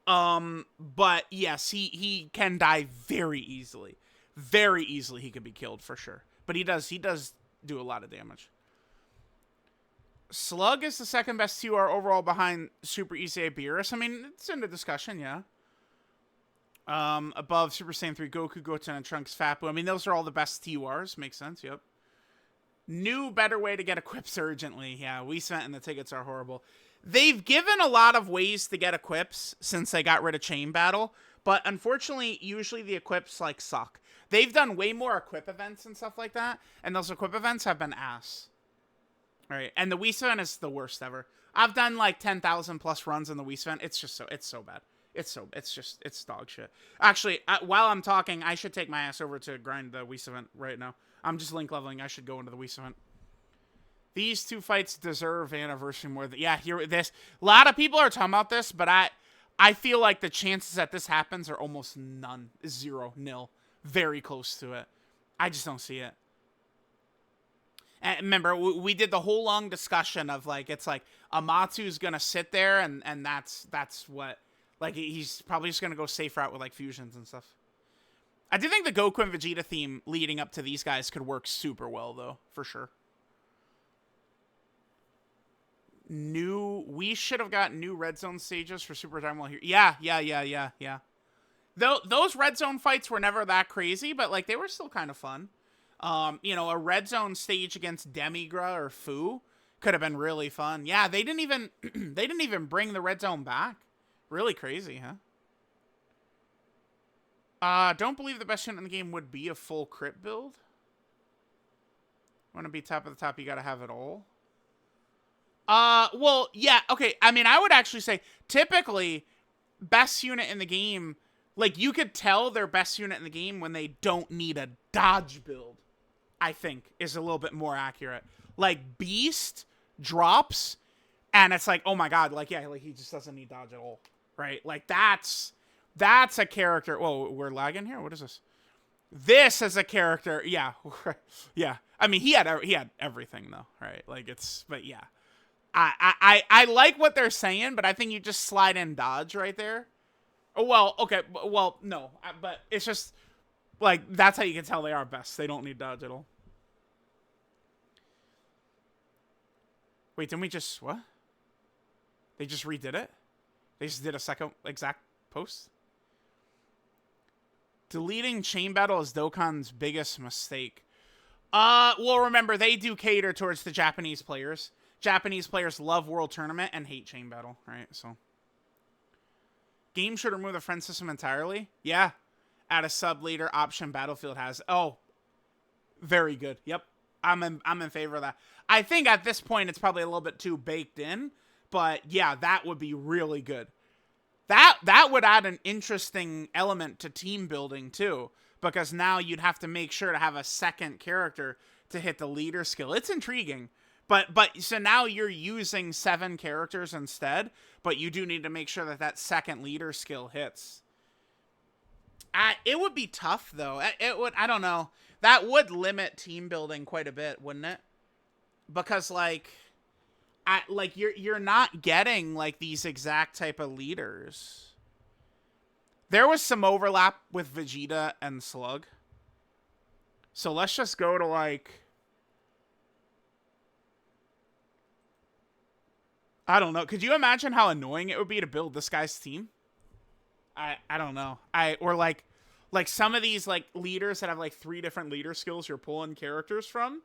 But yes, he can die very easily. Very easily he could be killed for sure. But he does do a lot of damage. Slug is the second best TUR overall behind Super Easy Beerus. I mean, it's in the discussion, yeah. Above Super Saiyan 3 Goku, Goten, and Trunks Fappu. I mean, those are all the best TURs. Makes sense, yep. New, better way to get equips urgently. Yeah, we spent and the tickets are horrible. They've given a lot of ways to get equips since they got rid of Chain Battle. But unfortunately, usually the equips, like, suck. They've done way more equip events and stuff like that. And those equip events have been ass. All right, and the Wii event is the worst ever. I've done like 10,000 plus runs in the Wii event. It's so bad. It's dog shit. Actually, while I'm talking, I should take my ass over to grind the Wii event right now. I'm just link leveling. I should go into the Wii event. These two fights deserve anniversary more than... Yeah, here, this... A lot of people are talking about this, but I feel like the chances that this happens are almost none. 0, nil. Very close to it. I just don't see it. And remember, we did the whole long discussion of, like, it's like, Amatsu's gonna sit there, and that's what... Like, he's probably just gonna go safe route with, like, fusions and stuff. I do think the Goku and Vegeta theme leading up to these guys could work super well, though. For sure. We should have got new Red Zone stages for Super Time while here. Yeah. Those Red Zone fights were never that crazy, but, like, they were still kind of fun. You know, a Red Zone stage against Demigra or Fu could have been really fun. Yeah, they didn't even bring the Red Zone back. Really crazy, huh? Don't believe the best unit in the game would be a full crit build. Want to be top of the top, you gotta have it all. Well, yeah, okay. I mean, I would actually say, typically, best unit in the game, Like, you could tell their best unit in the game when they don't need a dodge build, I think, is a little bit more accurate. Like, Beast drops, and it's like, oh my god, like, yeah, like, he just doesn't need dodge at all, right? Like, that's a character. Whoa, we're lagging here? What is this? This is a character, yeah, yeah. I mean, he had everything, though, right? Like, but yeah. I like what they're saying, but I think you just slide in dodge right there. Oh, well, okay, well, no, but it's just, like, that's how you can tell they are best. They don't need dodge at all. Wait, didn't we just, what? They just redid it? They just did a second exact post? Deleting Chain Battle is Dokkan's biggest mistake. Well, remember, they do cater towards the Japanese players. Japanese players love World Tournament and hate Chain Battle, right? So, game should remove the friend system entirely. Yeah, add a sub leader option. Battlefield has. Oh, very good. Yep, I'm in favor of that. I think at this point it's probably a little bit too baked in, but yeah, that would be really good. That would add an interesting element to team building too, because now you'd have to make sure to have a second character to hit the leader skill. It's intriguing. But so now you're using 7 characters instead, but you do need to make sure that that second leader skill hits. It would be tough though. I don't know. That would limit team building quite a bit, wouldn't it? Because like you're not getting like these exact type of leaders. There was some overlap with Vegeta and Slug. So let's just go to like, I don't know. Could you imagine how annoying it would be to build this guy's team? I don't know. Or like some of these like leaders that have like 3 different leader skills you're pulling characters from.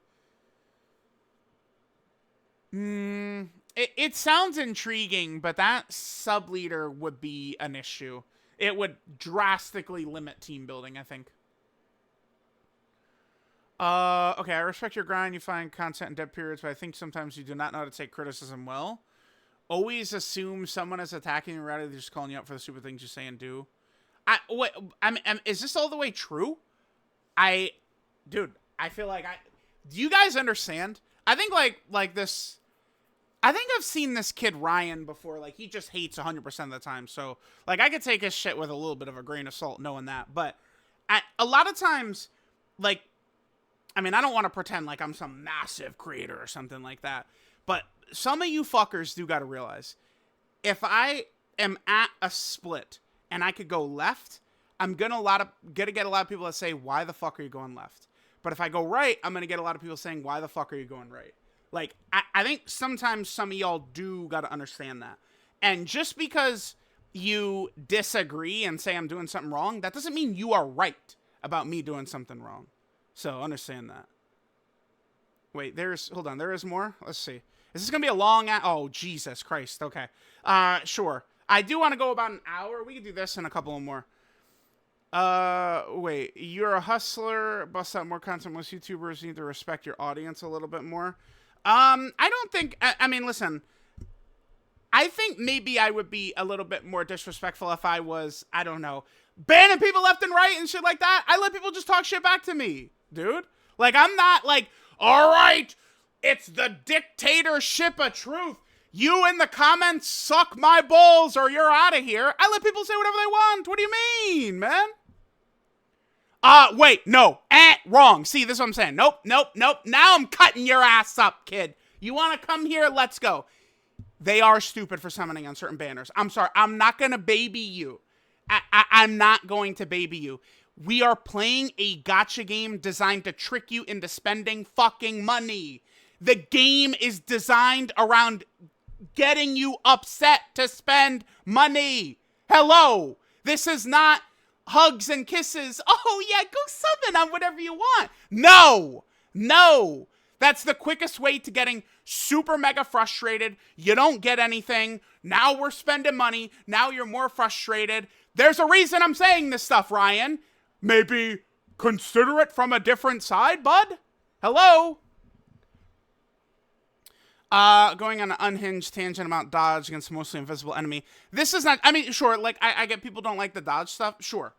It sounds intriguing, but that sub leader would be an issue. It would drastically limit team building, I think. Okay, I respect your grind. You find content in dead periods, but I think sometimes you do not know how to take criticism well. Always assume someone is attacking you rather than just calling you out for the stupid things you say and do. Is this all the way true? Dude, I feel like do you guys understand? I think like this, I think I've seen this kid Ryan before. Like, he just hates 100% of the time. So, like, I could take his shit with a little bit of a grain of salt knowing that. But a lot of times, like, I mean, I don't want to pretend like I'm some massive creator or something like that. But some of you fuckers do got to realize, if I am at a split and I could go left, I'm gonna get a lot of people that say, why the fuck are you going left? But if I go right, I'm gonna get a lot of people saying, why the fuck are you going right? Like, I think sometimes some of y'all do got to understand that. And just because you disagree and say I'm doing something wrong, that doesn't mean you are right about me doing something wrong. So understand that. Wait, hold on, there is more? Let's see. Is this going to be a long, oh, Jesus Christ. Okay. Sure. I do want to go about an hour. We can do this and a couple of more. Wait, you're a hustler. Bust out more content. Most YouTubers need to respect your audience a little bit more. I don't think, I mean, listen, I think maybe I would be a little bit more disrespectful if I was, I don't know, banning people left and right and shit like that. I let people just talk shit back to me, dude. Like, I'm not like, all right, it's the dictatorship of truth. You in the comments suck my balls or you're out of here. I let people say whatever they want. What do you mean, man? Wait, no, wrong. See, this is what I'm saying. Nope. Now I'm cutting your ass up, kid. You want to come here? Let's go. They are stupid for summoning on certain banners. I'm sorry. I'm not going to baby you. I'm not going to baby you. We are playing a gacha game designed to trick you into spending fucking money. The game is designed around getting you upset to spend money. Hello. This is not hugs and kisses. Oh, yeah, go summon on whatever you want. No. That's the quickest way to getting super mega frustrated. You don't get anything. Now we're spending money. Now you're more frustrated. There's a reason I'm saying this stuff, Ryan. Maybe consider it from a different side, bud. Hello. Going on an unhinged tangent about dodge against a mostly invisible enemy. This is not, I mean, sure, like, I get people don't like the dodge stuff. Sure.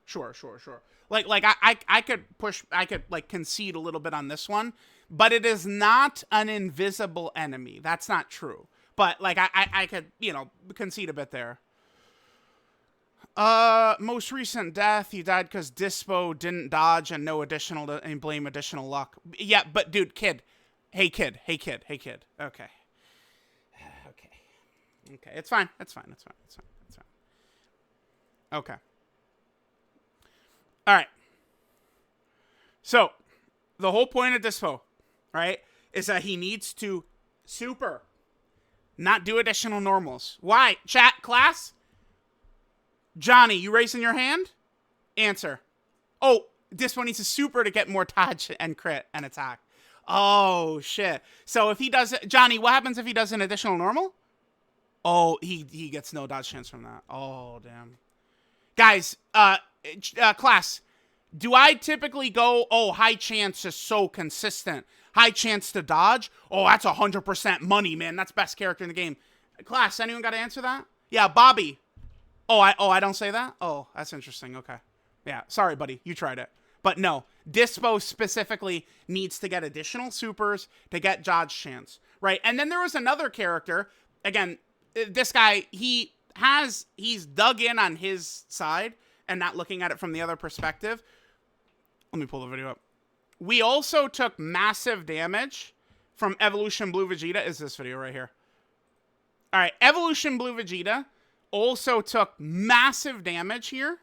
Like, I could like, concede a little bit on this one, but it is not an invisible enemy. That's not true. But, like, I could, you know, concede a bit there. Most recent death, he died because Dispo didn't dodge and no additional, and blame additional luck. Yeah, but, dude, kid. Hey, kid. Okay. Okay, it's fine. Okay. All right. So, the whole point of Dispo, right, is that he needs to super, not do additional normals. Why? Chat, class? Johnny, you raising your hand? Answer. Oh, Dispo needs a super to get more dodge and crit and attack. Oh, shit. So if he does, Johnny, what happens if he does an additional normal? Oh, he gets no dodge chance from that. Oh, damn. Guys, class, do I typically go, oh, high chance is so consistent. High chance to dodge? Oh, that's 100% money, man. That's best character in the game. Class, anyone got to answer that? Yeah, Bobby. Oh, I don't say that? Oh, that's interesting. Okay. Yeah, sorry, buddy. You tried it. But no, Dispo specifically needs to get additional supers to get dodge chance, right? And then there was another character, again, this guy, he's dug in on his side and not looking at it from the other perspective. Let me pull the video up. We also took massive damage from Evolution Blue Vegeta. Is this video right here? All right, Evolution Blue Vegeta also took massive damage here.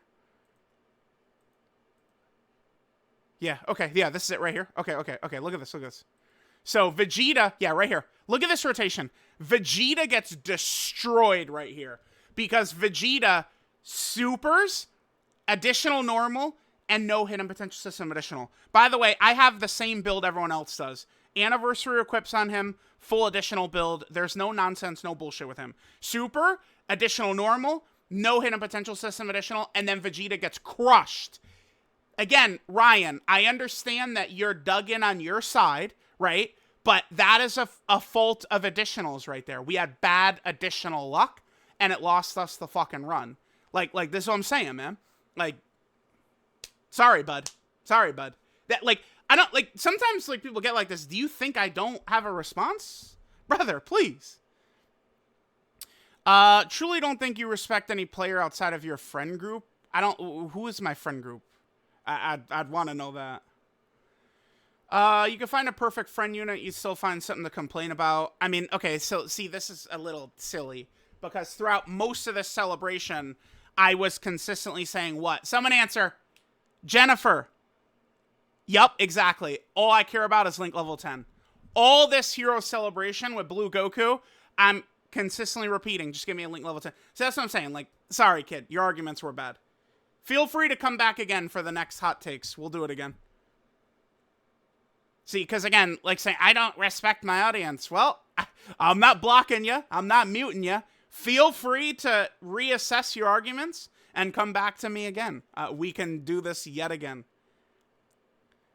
Yeah, okay, yeah, this is it right here. Okay, look at this. So Vegeta, yeah, right here. Look at this rotation. Vegeta gets destroyed right here because Vegeta supers, additional normal, and no hidden potential system additional. By the way, I have the same build everyone else does. Anniversary equips on him, full additional build. There's no nonsense, no bullshit with him. Super, additional normal, no hidden potential system additional, and then Vegeta gets crushed. Again, Ryan, I understand that you're dug in on your side, right? But that is a fault of additionals right there. We had bad additional luck, and it lost us the fucking run. Like this is what I'm saying, man. Like, sorry, bud. That, like, I don't, like, sometimes, like, people get like this. Do you think I don't have a response? Brother, please. Truly don't think you respect any player outside of your friend group. Who is my friend group? I'd want to know that. You can find a perfect friend unit. You still find something to complain about. I mean, okay, so see, this is a little silly because throughout most of this celebration, I was consistently saying what? Someone answer. Jennifer. Yup, exactly. All I care about is Link level 10. All this hero celebration with Blue Goku, I'm consistently repeating, just give me a Link level 10. So that's what I'm saying. Like, sorry, kid, your arguments were bad. Feel free to come back again for the next hot takes. We'll do it again. See, because again, like saying, I don't respect my audience. Well, I'm not blocking you. I'm not muting you. Feel free to reassess your arguments and come back to me again. We can do this yet again.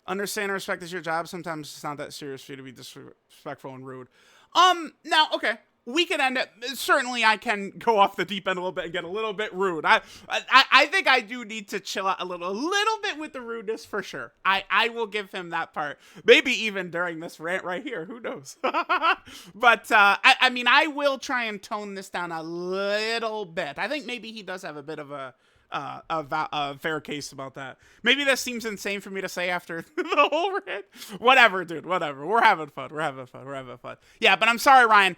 Understand and respect is your job. Sometimes it's not that serious for you to be disrespectful and rude. Now, okay. We can end it. Certainly, I can go off the deep end a little bit and get a little bit rude. I think I do need to chill out a little bit with the rudeness for sure. I will give him that part. Maybe even during this rant right here. Who knows? But, I mean, I will try and tone this down a little bit. I think maybe he does have a bit of a fair case about that. Maybe this seems insane for me to say after the whole rant. Whatever, dude. Whatever. We're having fun. Yeah, but I'm sorry, Ryan.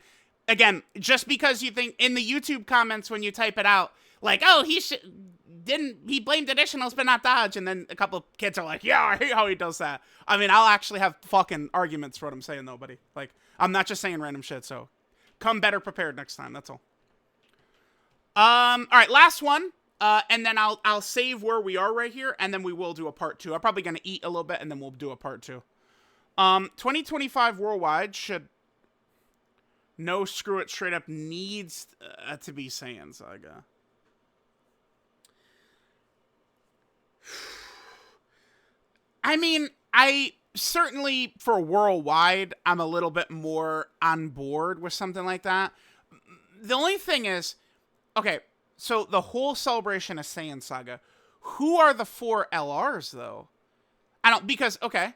Again, just because you think in the YouTube comments when you type it out, like, oh, he blamed additionals but not dodge, and then a couple of kids are like, yeah, I hate how he does that. I mean, I'll actually have fucking arguments for what I'm saying, though, buddy. Like, I'm not just saying random shit, so come better prepared next time, that's all. All right, last one, and then I'll save where we are right here, and then we will do a part 2. I'm probably going to eat a little bit, and then we'll do a part 2. 2025 Worldwide should... No, screw it, straight up needs to be Saiyan Saga. I mean, certainly for worldwide, I'm a little bit more on board with something like that. The only thing is, okay, so the whole celebration of Saiyan Saga, who are the 4 LRs though? I don't, because, okay,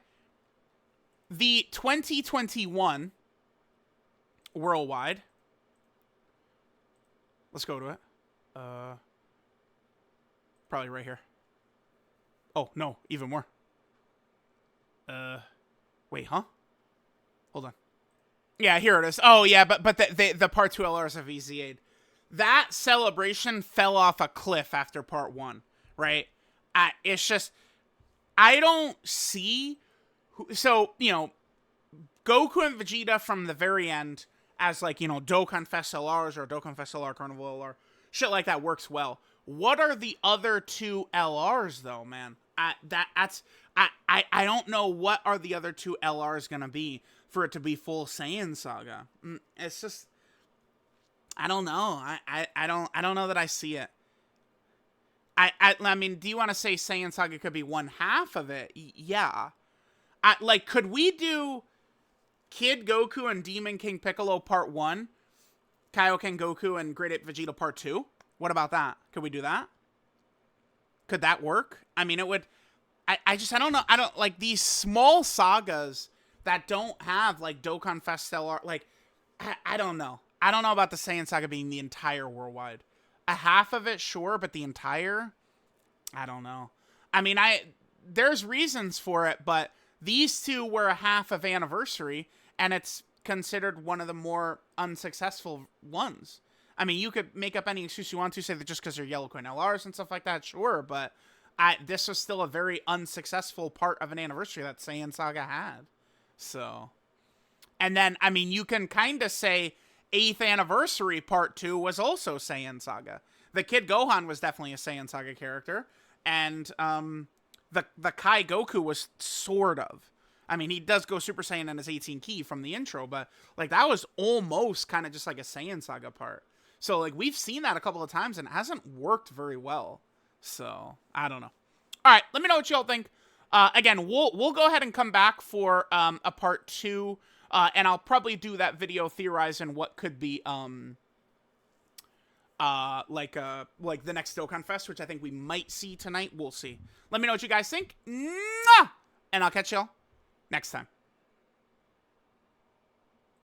the 2021 worldwide, let's go to it. Probably right here. Oh, no, even more. Wait, huh? Hold on. Yeah, here it is. Oh, yeah, but the part 2 LRs have EZA'd. That celebration fell off a cliff after part 1, right? It's just, I don't see... So, you know, Goku and Vegeta from the very end as, like, you know, Dokkan Fest LRs or Dokkan Fest LR, Carnival LR, shit like that works well. What are the other 2 LRs, though, man? I don't know what are the other 2 LRs gonna be for it to be full Saiyan Saga. It's just, I don't know. I don't know that I see it. I mean, do you want to say Saiyan Saga could be one half of it? Yeah. Like, could we do Kid Goku and Demon King Piccolo Part 1, Kaioken Goku and Great Ape Vegeta Part 2? What about that? Could we do that? Could that work? I mean, it would... I don't know. I don't... Like, these small sagas that don't have, like, Dokkan Fest Stellar... Like, I don't know. I don't know about the Saiyan Saga being the entire worldwide. A half of it, sure, but the entire... I don't know. I mean, there's reasons for it, but these 2 were a half of Anniversary, and it's considered one of the more unsuccessful ones. I mean, you could make up any excuse you want to, say that just because they're Yellow Coin LRs and stuff like that, sure, but this was still a very unsuccessful part of an Anniversary that Saiyan Saga had. So, and then, I mean, you can kind of say 8th Anniversary Part 2 was also Saiyan Saga. The Kid Gohan was definitely a Saiyan Saga character, and the Kai Goku was sort of. I mean, he does go Super Saiyan in his 18 Ki from the intro, but, like, that was almost kind of just like a Saiyan Saga part. So, like, we've seen that a couple of times, and it hasn't worked very well. So, I don't know. All right, let me know what y'all think. Again, we'll go ahead and come back for a part 2, and I'll probably do that video theorizing what could be like the next Dokkan Fest, which I think we might see tonight. We'll see. Let me know what you guys think. Mwah! And I'll catch y'all next time.